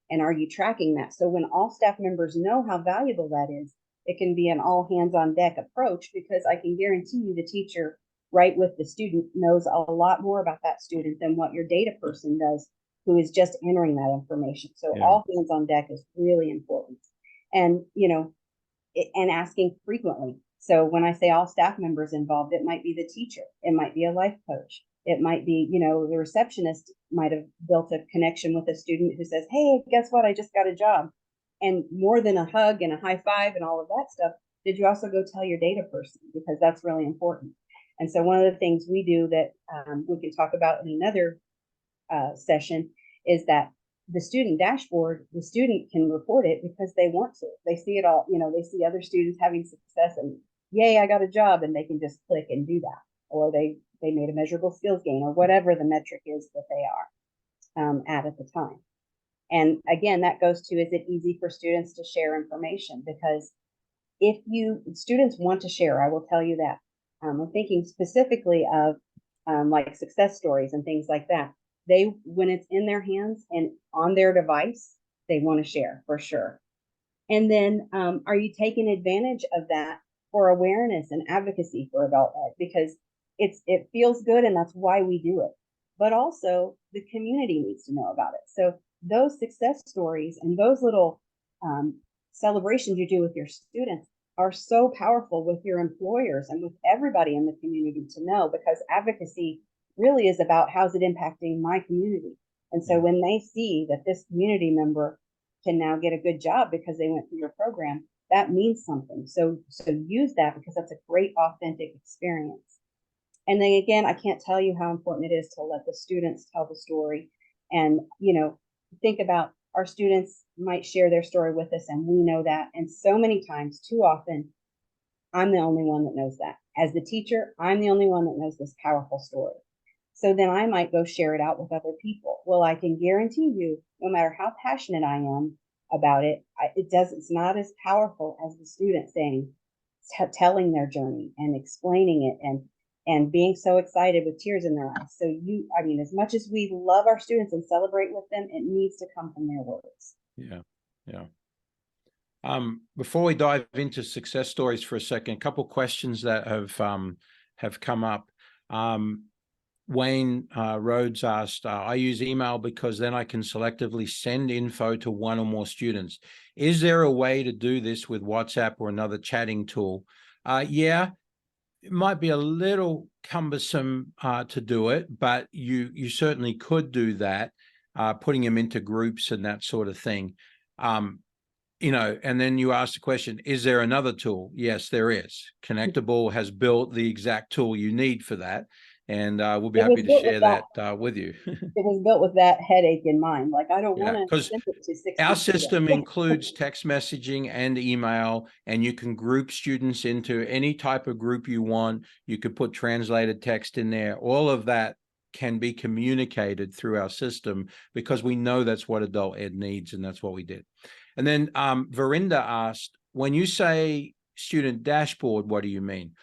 And are you tracking that? So when all staff members know how valuable that is, it can be an all hands on deck approach, because I can guarantee you the teacher right with the student knows a lot more about that student than what your data person does, who is just entering that information. So all hands on deck is really important. And, you know, and asking frequently. So when I say all staff members involved, it might be the teacher, it might be a life coach, it might be, you know, the receptionist might have built a connection with a student who says, hey, guess what? I just got a job. And more than a hug and a high five and all of that stuff, did you also go tell your data person? Because that's really important. And so one of the things we do that we can talk about in another session is that the student dashboard, the student can report it because they want to. They see it all, you know, they see other students having success and yay, I got a job, and they can just click and do that. Or they made a measurable skills gain, or whatever the metric is that they are at the time. And again, that goes to, is it easy for students to share information? Because if students want to share, I will tell you that. I'm thinking specifically of like success stories and things like that. When it's in their hands and on their device, they want to share for sure. And then are you taking advantage of that for awareness and advocacy for adult ed? Because it feels good, and that's why we do it. But also the community needs to know about it. So those success stories and those little celebrations you do with your students are so powerful with your employers and with everybody in the community to know, because advocacy really is about how's it impacting my community. And so when they see that this community member can now get a good job because they went through your program, that means something. So use that, because that's a great authentic experience. And then again, I can't tell you how important it is to let the students tell the story. And, you know, think about, our students might share their story with us, and we know that. And so many times, too often, I'm the only one that knows that. As the teacher, I'm the only one that knows this powerful story. So then I might go share it out with other people. Well, I can guarantee you, no matter how passionate I am about it, it's not as powerful as the student telling their journey and explaining it and being so excited with tears in their eyes. So I mean, as much as we love our students and celebrate with them, it needs to come from their words. Yeah. Before we dive into success stories for a second, a couple questions that have come up. Wayne Rhodes asked, I use email because then I can selectively send info to one or more students. Is there a way to do this with WhatsApp or another chatting tool? Yeah, it might be a little cumbersome to do it, but you certainly could do that, putting them into groups and that sort of thing. You know, and then you ask the question, is there another tool? Yes, there is. Connectable has built the exact tool you need for that. And we'll be happy to share that with you. It was built with that headache in mind. Like, I don't want to Because send it to 60 our students. system includes text messaging and email, and you can group students into any type of group you want. You could put translated text in there. All of that can be communicated through our system, because we know that's what adult ed needs, and that's what we did. And then Verinda asked, when you say student dashboard, what do you mean?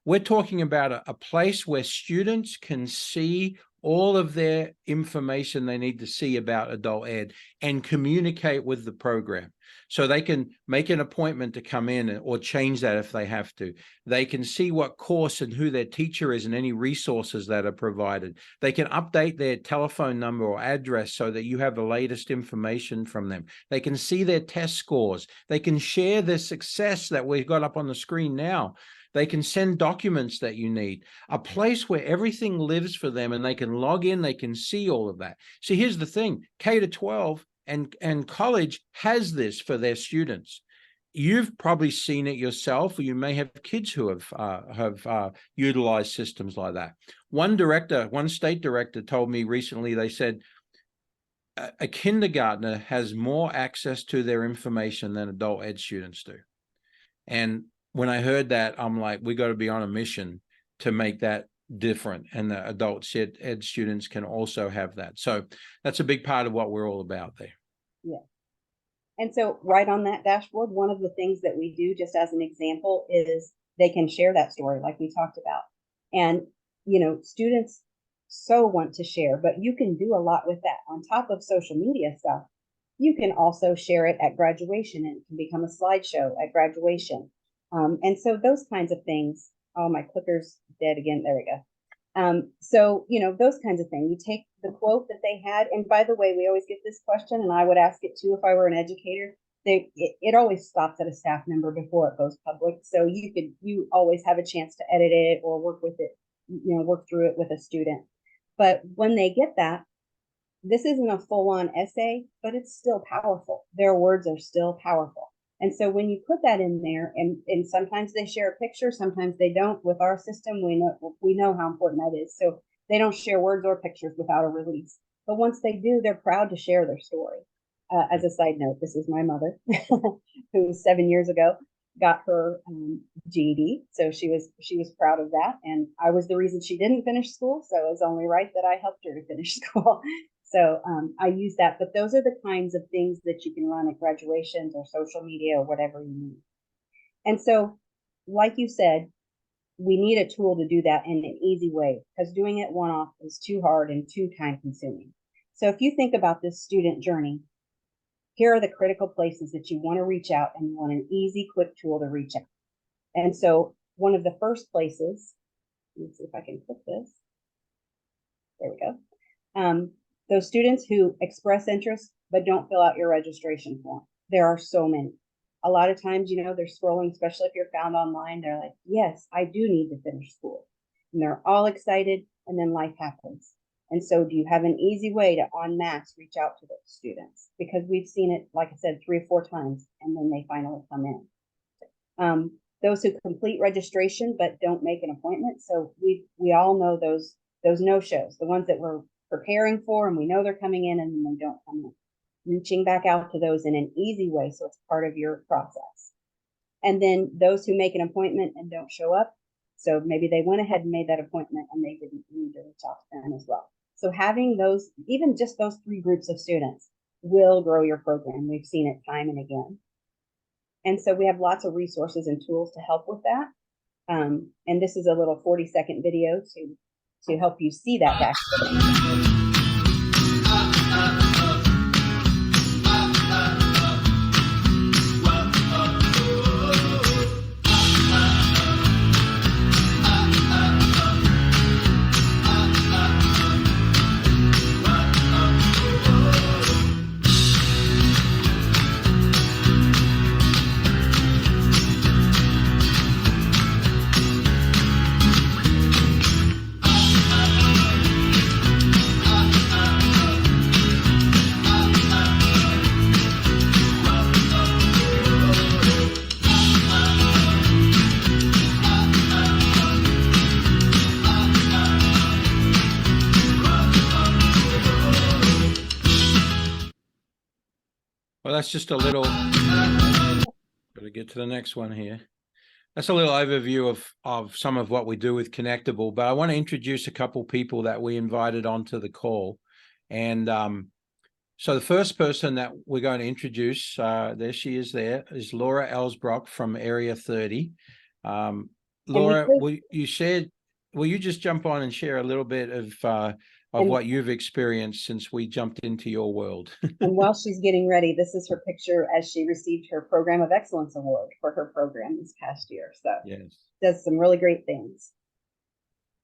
We're talking about a place where students can see all of their information they need to see about adult ed and communicate with the program. So they can make an appointment to come in, or change that if they have to. They can see what course and who their teacher is and any resources that are provided. They can update their telephone number or address so that you have the latest information from them. They can see their test scores. They can share their success that we've got up on the screen now. They can send documents that you need, a place where everything lives for them, and they can log in, they can see all of that. See, here's the thing, K-12 and college has this for their students. You've probably seen it yourself, or you may have kids who have utilized systems like that. One state director told me recently, they said, a kindergartner has more access to their information than adult ed students do. And when I heard that, I'm like, we got to be on a mission to make that different, and the adult ed students can also have that. So that's a big part of what we're all about there. Yeah. And so right on that dashboard, one of the things that we do, just as an example, is they can share that story like we talked about. And, you know, students so want to share, but you can do a lot with that. On top of social media stuff, you can also share it at graduation, and it can become a slideshow at graduation. And so those kinds of things. Oh, my clicker's dead again. There we go. So, those kinds of things. You take the quote that they had, and by the way, we always get this question, and I would ask it too if I were an educator. It always stops at a staff member before it goes public. So you always have a chance to edit it or work with it, work through it with a student. But when they get that, this isn't a full-on essay, but it's still powerful. Their words are still powerful. And so when you put that in there, and sometimes they share a picture, sometimes they don't. With our system, we know how important that is. So they don't share words or pictures without a release. But once they do, they're proud to share their story. As a side note, this is my mother, who 7 years ago got her GED. So she was proud of that. And I was the reason she didn't finish school. So it was only right that I helped her to finish school. So I use that. But those are the kinds of things that you can run at graduations or social media or whatever you need. And so, like you said, we need a tool to do that in an easy way, because doing it one-off is too hard and too time-consuming. So if you think about this student journey, here are the critical places that you want to reach out, and you want an easy, quick tool to reach out. And so one of the first places, let's see if I can click this. There we go. Those students who express interest but don't fill out your registration form. There are so many. A lot of times, they're scrolling, especially if you're found online. They're like, yes, I do need to finish school. And they're all excited, and then life happens. And so do you have an easy way to en masse reach out to those students? Because we've seen it, like I said, 3 or 4 times, and then they finally come in. Those who complete registration but don't make an appointment. So we all know those no-shows, the ones that we're preparing for, and we know they're coming in, and then they don't come in. Reaching back out to those in an easy way, so it's part of your process. And then those who make an appointment and don't show up. So maybe they went ahead and made that appointment, and they didn't need to reach out to them as well. So having those, even just those 3 groups of students, will grow your program. We've seen it time and again. And so we have lots of resources and tools to help with that. And this is a little 40-second video to help you see that back. Well, that's just a little, got to get to the next one here. That's a little overview of some of what we do with Connectable, but I want to introduce a couple people that we invited onto the call. And so the first person that we're going to introduce, there she is, is Laura Ellsbrock from Area 30. Laura, will you just jump on and share a little bit of what you've experienced since we jumped into your world? And while she's getting ready, this is her picture as she received her Program of Excellence Award for her program this past year. So yes, does some really great things.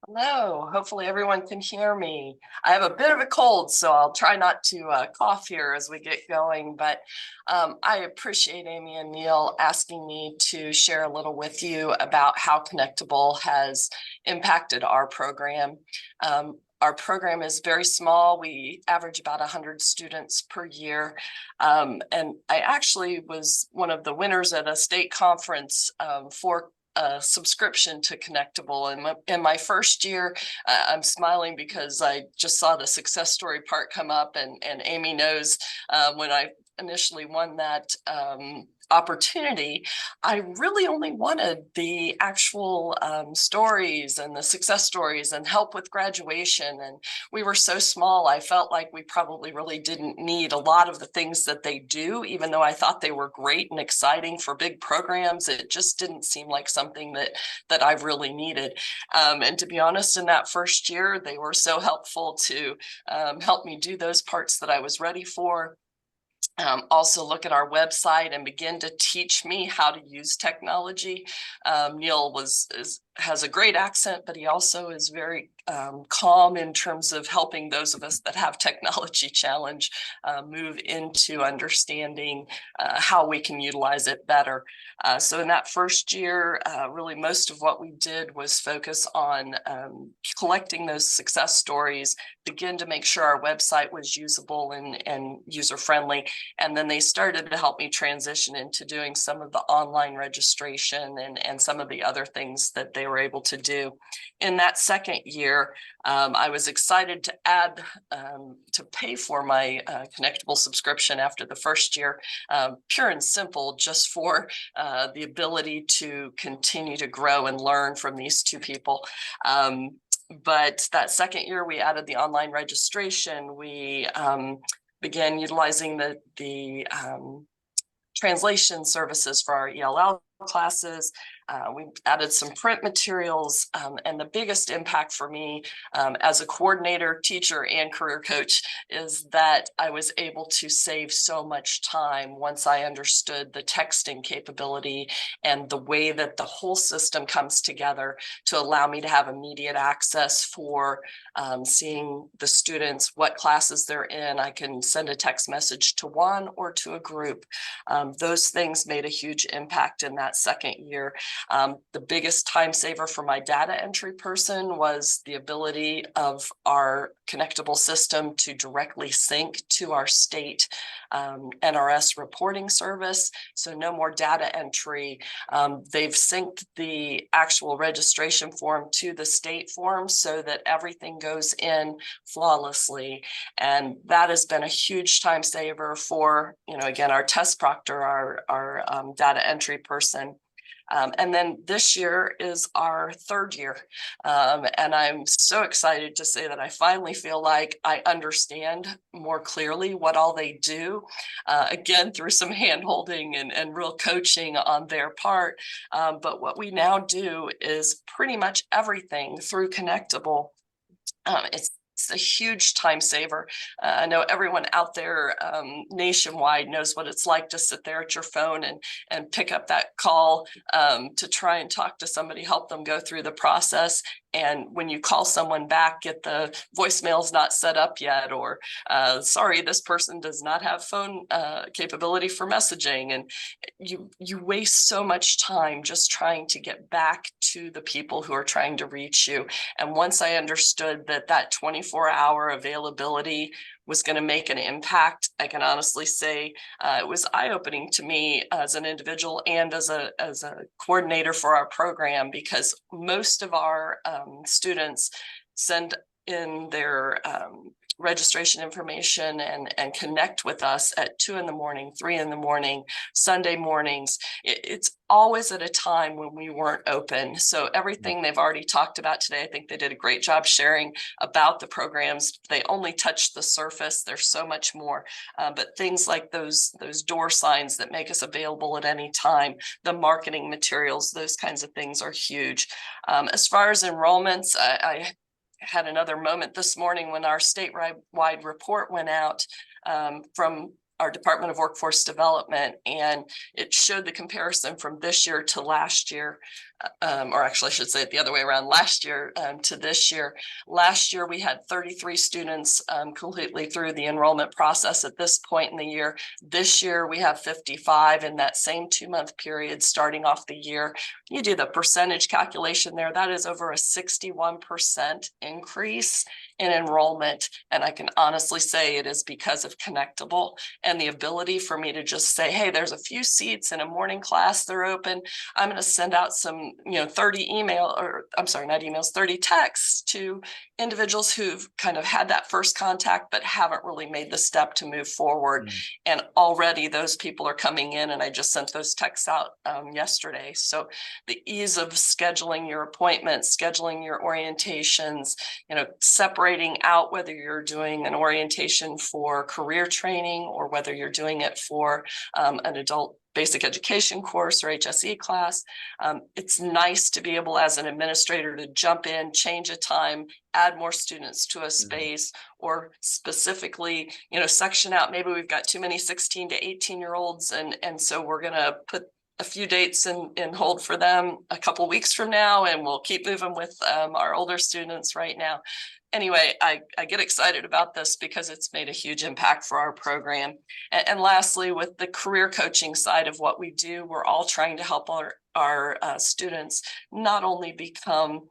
Hello, hopefully everyone can hear me. I have a bit of a cold, so I'll try not to cough here as we get going, but I appreciate Amy and Neil asking me to share a little with you about how Connectable has impacted our program. Our program is very small. We average about 100 students per year. And I actually was one of the winners at a state conference for a subscription to Connectable. And in my first year, I'm smiling because I just saw the success story part come up, and Amy knows when I initially won that opportunity, I really only wanted the actual stories and the success stories and help with graduation. And we were so small, I felt like we probably really didn't need a lot of the things that they do, even though I thought they were great and exciting for big programs. It just didn't seem like something that I really needed. And to be honest, in that first year, they were so helpful to help me do those parts that I was ready for. Also look at our website and begin to teach me how to use technology. Neil has a great accent, but he also is very calm in terms of helping those of us that have technology challenge move into understanding how we can utilize it better. So in that first year, really most of what we did was focus on collecting those success stories, begin to make sure our website was usable and user-friendly. And then they started to help me transition into doing some of the online registration and some of the other things that they were able to do. In that second year, I was excited to add to pay for my Connectable subscription after the first year, pure and simple, just for the ability to continue to grow and learn from these two people. But that second year, we added the online registration. We began utilizing the translation services for our ELL classes. We added some print materials, and the biggest impact for me as a coordinator, teacher, and career coach is that I was able to save so much time once I understood the texting capability and the way that the whole system comes together to allow me to have immediate access for seeing the students, what classes they're in. I can send a text message to one or to a group. Those things made a huge impact in that second year. The biggest time saver for my data entry person was the ability of our Connectable system to directly sync to our state NRS reporting service. So no more data entry. They've synced the actual registration form to the state form so that everything goes in flawlessly. And that has been a huge time saver for, again, our test proctor, our data entry person. And then this year is our third year. And I'm so excited to say that I finally feel like I understand more clearly what all they do, again, through some hand-holding and real coaching on their part. But what we now do is pretty much everything through Connectable. It's a huge time saver. I know everyone out there nationwide knows what it's like to sit there at your phone and pick up that call to try and talk to somebody, help them go through the process. And when you call someone back, get the voicemail's not set up yet, or sorry, this person does not have phone capability for messaging. And you waste so much time just trying to get back to the people who are trying to reach you. And once I understood that 24-hour availability was going to make an impact, I can honestly say it was eye-opening to me as an individual and as a coordinator for our program, because most of our students send in their registration information and connect with us at 2 a.m, 3 a.m, Sunday mornings. It's always at a time when we weren't open. So everything they've already talked about today, I think they did a great job sharing about the programs. They only touched the surface. There's so much more, but things like those door signs that make us available at any time, the marketing materials, those kinds of things are huge. As far as enrollments, I had another moment this morning when our statewide report went out from our Department of Workforce Development, and it showed the comparison from this year to last year, or actually I should say it the other way around, last year to this year. Last year, we had 33 students completely through the enrollment process at this point in the year. This year, we have 55 in that same 2-month period starting off the year. You do the percentage calculation there, that is over a 61% increase in enrollment. And I can honestly say it is because of Connectable and the ability for me to just say, hey, there's a few seats in a morning class, they're open. I'm going to send out some sending, 30 not emails, 30 texts to individuals who've kind of had that first contact, but haven't really made the step to move forward. And already those people are coming in, and I just sent those texts out yesterday. So the ease of scheduling your appointments, scheduling your orientations, separating out whether you're doing an orientation for career training or whether you're doing it for an adult basic education course or HSE class. It's nice to be able, as an administrator, to jump in, change a time, add more students to a space, or specifically, section out. Maybe we've got too many 16 to 18-year-olds, and so we're going to put a few dates in hold for them a couple weeks from now, and we'll keep moving with our older students right now. Anyway, I get excited about this because it's made a huge impact for our program. And lastly, with the career coaching side of what we do, we're all trying to help our students not only become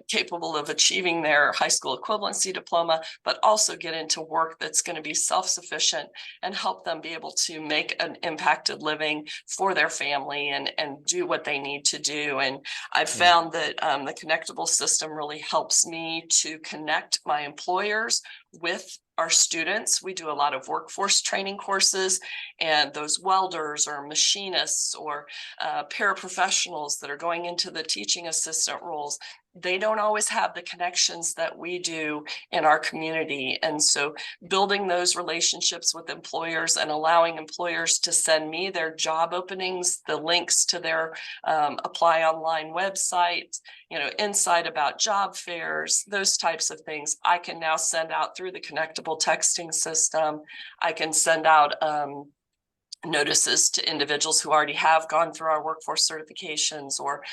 capable of achieving their high school equivalency diploma, but also get into work that's going to be self-sufficient and help them be able to make an impacted living for their family and do what they need to do. And I've found that the connectable system really helps me to connect my employers with our students. We do a lot of workforce training courses, and those welders or machinists or paraprofessionals that are going into the teaching assistant roles, they don't always have the connections that we do in our community. And so building those relationships with employers and allowing employers to send me their job openings, the links to their apply online website, insight about job fairs, those types of things, I can now send out through the connectable texting system. I can send out notices to individuals who already have gone through our workforce certifications, or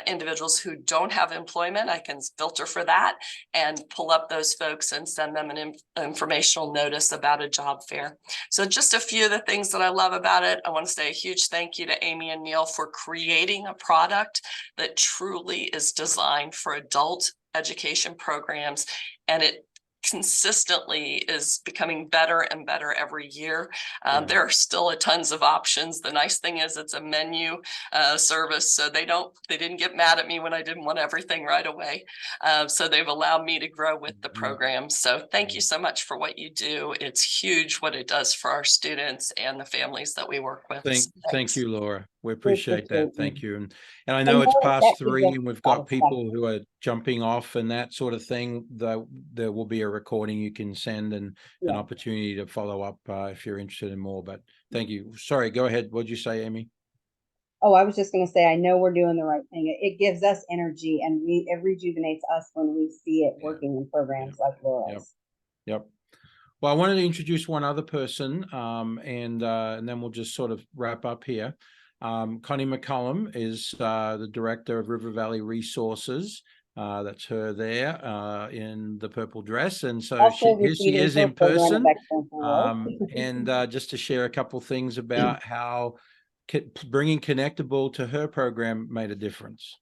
individuals who don't have employment. I can filter for that and pull up those folks and send them an informational notice about a job fair. So just a few of the things that I love about it. I want to say a huge thank you to Amy and Neil for creating a product that truly is designed for adult education programs, and it consistently is becoming better and better every year. There are still tons of options. The nice thing is it's a menu service, so they didn't get mad at me when I didn't want everything right away. So they've allowed me to grow with the program. So thank you so much for what you do. It's huge what it does for our students and the families that we work with. Thank you, Laura. We appreciate that. Thank you. And I know it's past 3 and we've got people who are jumping off and that sort of thing. There will be a recording you can send and an opportunity to follow up if you're interested in more. But thank you. Sorry, go ahead. What'd you say, Amy? Oh, I was just going to say, I know we're doing the right thing. It gives us energy, and it rejuvenates us when we see it working in programs like Laura's. Yep. Well, I wanted to introduce one other person, and then we'll just sort of wrap up here. Connie McCullum is the director of River Valley Resources. That's her there in the purple dress, and so here she is in person. And just to share a couple things about how bringing Connectable to her program made a difference.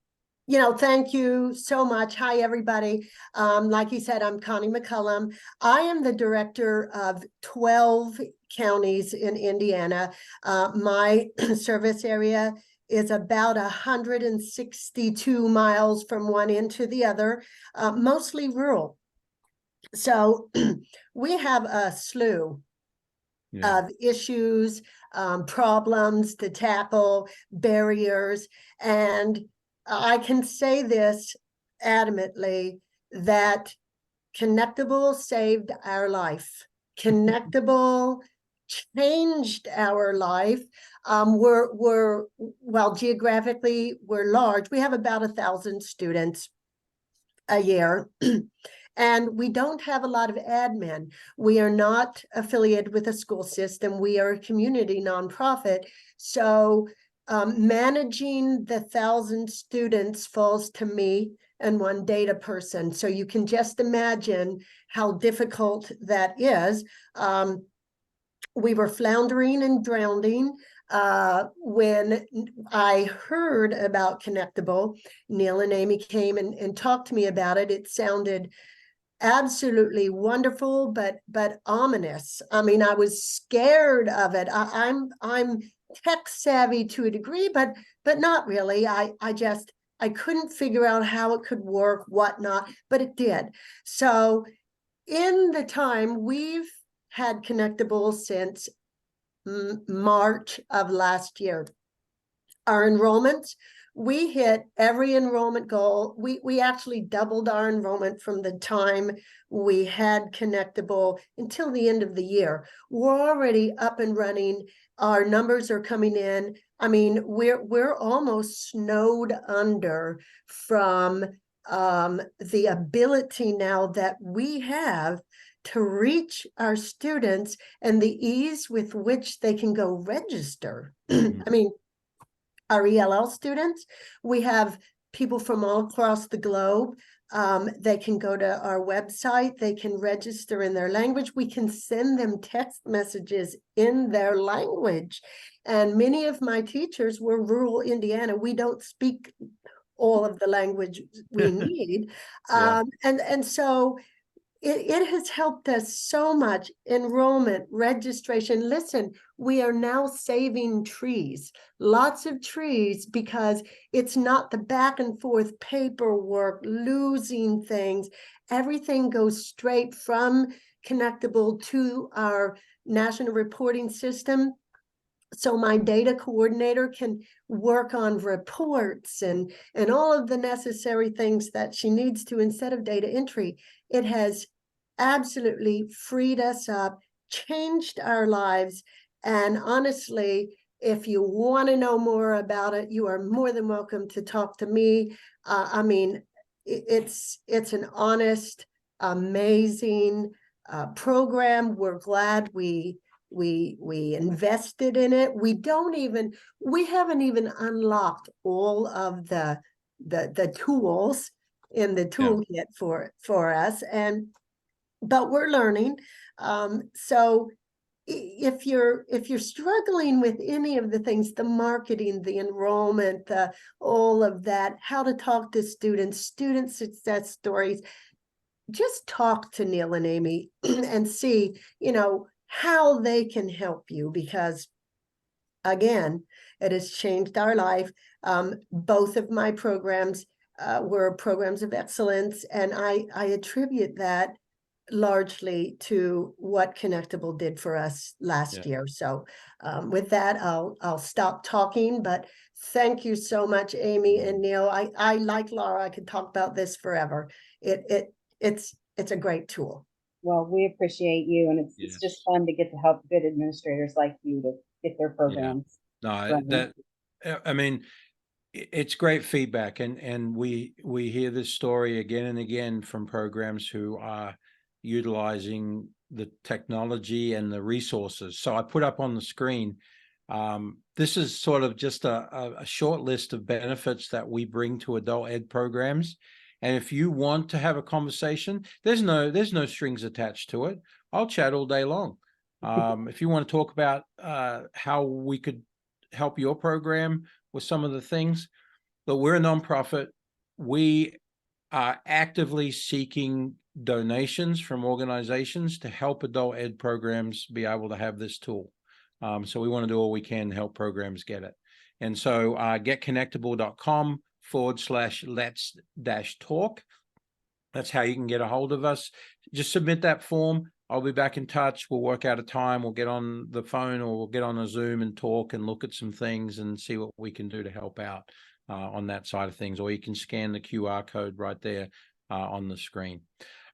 Thank you so much. Hi, everybody. Like you said, I'm Connie McCullum. I am the director of 12 counties in Indiana. My service area is about 162 miles from one end to the other, mostly rural. So we have a slew of issues, problems to tackle, barriers, and I can say this adamantly, that Connectable saved our life. Connectable changed our life. Well, geographically, we're large. We have about 1,000 students a year. And we don't have a lot of admin. We are not affiliated with a school system. We are a community nonprofit. So managing the 1,000 students falls to me and one data person. So you can just imagine how difficult that is. We were floundering and drowning when I heard about Connectable. Neil and Amy came and talked to me about it. It sounded absolutely wonderful, but ominous. I mean, I was scared of it. I'm tech savvy to a degree, but not really. I couldn't figure out how it could work, whatnot, but it did. So in the time, we've had Connectable since March of last year. Our enrollments, we hit every enrollment goal. We actually doubled our enrollment from the time we had Connectable until the end of the year. We're already up and running. Our numbers are coming in. I mean, we're almost snowed under from the ability now that we have to reach our students and the ease with which they can go register. I mean, our ELL students, we have people from all across the globe. They can go to our website, they can register in their language. We can send them text messages in their language. And many of my teachers were rural Indiana. We don't speak all of the language we need. Yeah. And so it has helped us so much. Enrollment, registration. Listen, we are now saving trees, lots of trees, because it's not the back and forth paperwork, losing things. Everything goes straight from Connectable to our national reporting system. So my data coordinator can work on reports and all of the necessary things that she needs to instead of data entry. It has absolutely freed us up, changed our lives. And honestly, if you want to know more about it, you are more than welcome to talk to me. I mean, it's an honest, amazing program. We're glad we invested in it. We haven't even unlocked all of the tools in the toolkit for us, but we're learning. So if you're struggling with any of the things, the marketing, the enrollment, all of that, how to talk to students, student success stories, just talk to Neil and Amy and see, how they can help you, because again, it has changed our life. Both of my programs were programs of excellence, and I attribute that largely to what Connectable did for us last year. So with that, I'll stop talking, but thank you so much, Amy and Neil. I like Laura, I could talk about this forever. It's a great tool. Well, we appreciate you, and it's just fun to get to help good administrators like you to get their programs. No, I mean, it's great feedback, and we hear this story again and again from programs who are utilizing the technology and the resources. So I put up on the screen, this is sort of just a short list of benefits that we bring to adult ed programs. And if you want to have a conversation, there's no strings attached to it. I'll chat all day long. If you want to talk about how we could help your program with some of the things, but we're a nonprofit. We are actively seeking donations from organizations to help adult ed programs be able to have this tool. So we want to do all we can to help programs get it. And so getconnectable.com/let's-talk. That's how you can get a hold of us. Just submit that form. I'll be back in touch. We'll work out a time. We'll get on the phone or we'll get on a Zoom and talk and look at some things and see what we can do to help out on that side of things. Or you can scan the QR code right there on the screen.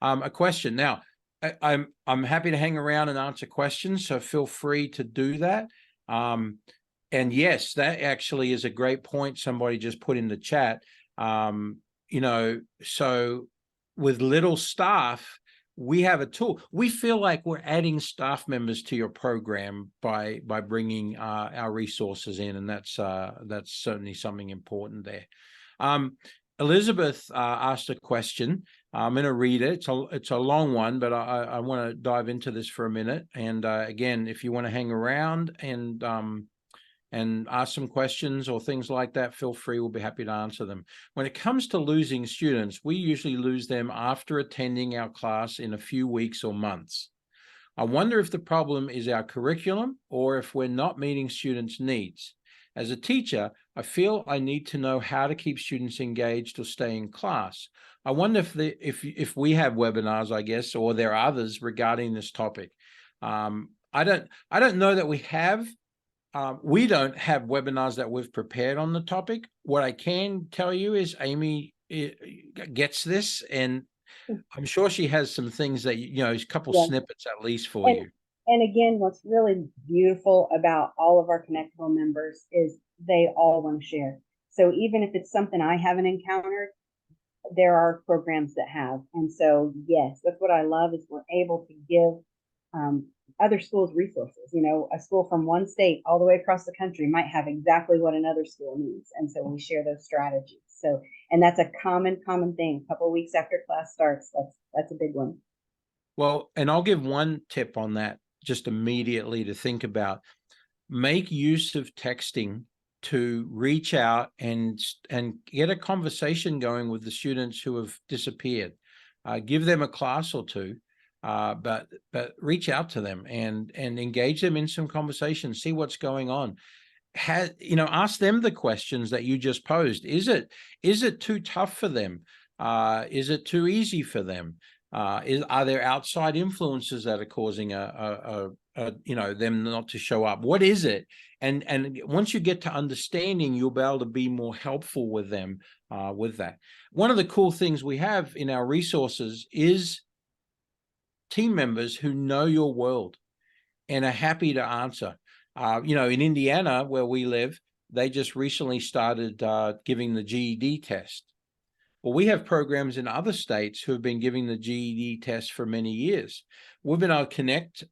A question. Now, I'm happy to hang around and answer questions, so feel free to do that. And yes, that actually is a great point somebody just put in the chat. So with little staff, we have a tool. We feel like we're adding staff members to your program by bringing our resources in, and that's certainly something important there. Elizabeth asked a question. I'm going to read it. It's a long one, but I want to dive into this for a minute. And again, if you want to hang around and ask some questions or things like that, feel free. We'll be happy to answer them. When it comes to losing students, we usually lose them after attending our class in a few weeks or months. I wonder if the problem is our curriculum or if we're not meeting students' needs. As a teacher, I feel I need to know how to keep students engaged or stay in class. I wonder if we have webinars, I guess, or there are others regarding this topic. I don't know that we have. We don't have webinars that we've prepared on the topic. What I can tell you is Amy gets this, and I'm sure she has some things that, you know, a couple Yeah. snippets at least for you. And again, what's really beautiful about all of our Connectable members is they all want to share. So even if it's something I haven't encountered, there are programs that have. And so, yes, that's what I love is we're able to give other schools resources. You know, a school from one state all the way across the country might have exactly what another school needs. And so we share those strategies. So, and that's a common thing. A couple of weeks after class starts, that's a big one. Well, and I'll give one tip on that just immediately to think about. Make use of texting to reach out and get a conversation going with the students who have disappeared. Give them a class or two, but reach out to them and engage them in some conversation. See what's going on. Ask them the questions that you just posed. Is it too tough for them? Is it too easy for them? Are there outside influences that are causing them not to show up? What is it? And once you get to understanding, you'll be able to be more helpful with them with that. One of the cool things we have in our resources is team members who know your world and are happy to answer. In Indiana, where we live, they just recently started giving the GED test. Well, we have programs in other states who have been giving the GED test for many years. We've been able to connect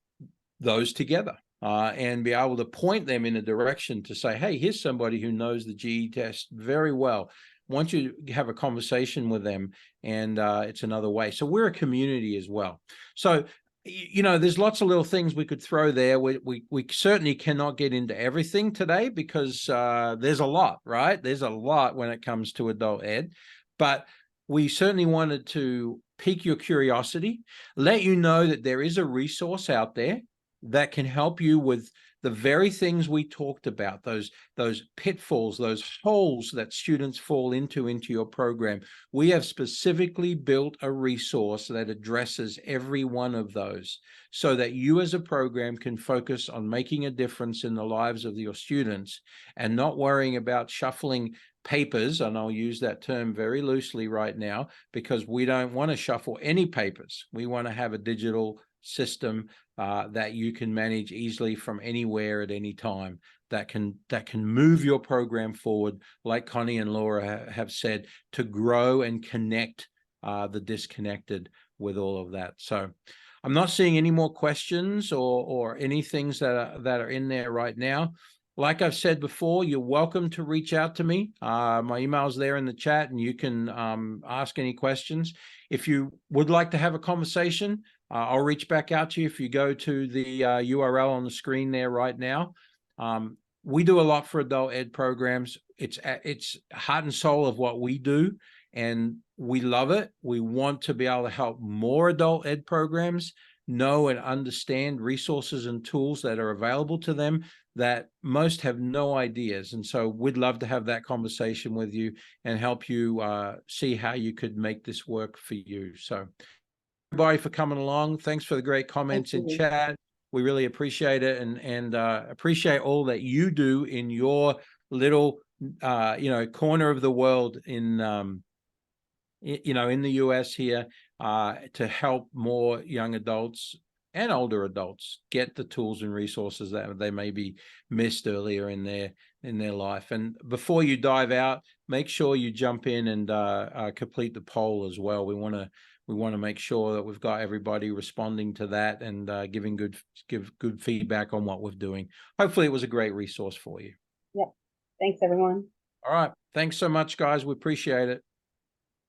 those together and be able to point them in a direction to say, hey, here's somebody who knows the GED test very well. Once you have a conversation with them, and it's another way. So we're a community as well. So, there's lots of little things we could throw there. We certainly cannot get into everything today because there's a lot, right? There's a lot when it comes to adult ed. But we certainly wanted to pique your curiosity, let you know that there is a resource out there that can help you with the very things we talked about, those pitfalls, those holes that students fall into your program. We have specifically built a resource that addresses every one of those so that you as a program can focus on making a difference in the lives of your students and not worrying about shuffling papers, and I'll use that term very loosely right now because we don't want to shuffle any papers. We want to have a digital system that you can manage easily from anywhere at any time that can move your program forward, like Connie and Laura have said, to grow and connect the disconnected with all of that. So I'm not seeing any more questions or any things that are in there right now. Like I've said before, you're welcome to reach out to me. My email's there in the chat, and you can ask any questions. If you would like to have a conversation, I'll reach back out to you if you go to the URL on the screen there right now. We do a lot for adult ed programs. It's heart and soul of what we do, and we love it. We want to be able to help more adult ed programs know and understand resources and tools that are available to them that most have no ideas. And so we'd love to have that conversation with you and help you see how you could make this work for you. So everybody for coming along. Thanks for the great comments in chat. We really appreciate it and appreciate all that you do in your little, corner of the world in the US here to help more young adults and older adults get the tools and resources that they may be missed earlier in their life. And before you dive out, make sure you jump in and complete the poll as well. We want to make sure that we've got everybody responding to that and give good feedback on what we're doing. Hopefully it was a great resource for you. Yep. Thanks, everyone. All right. Thanks so much, guys. We appreciate it.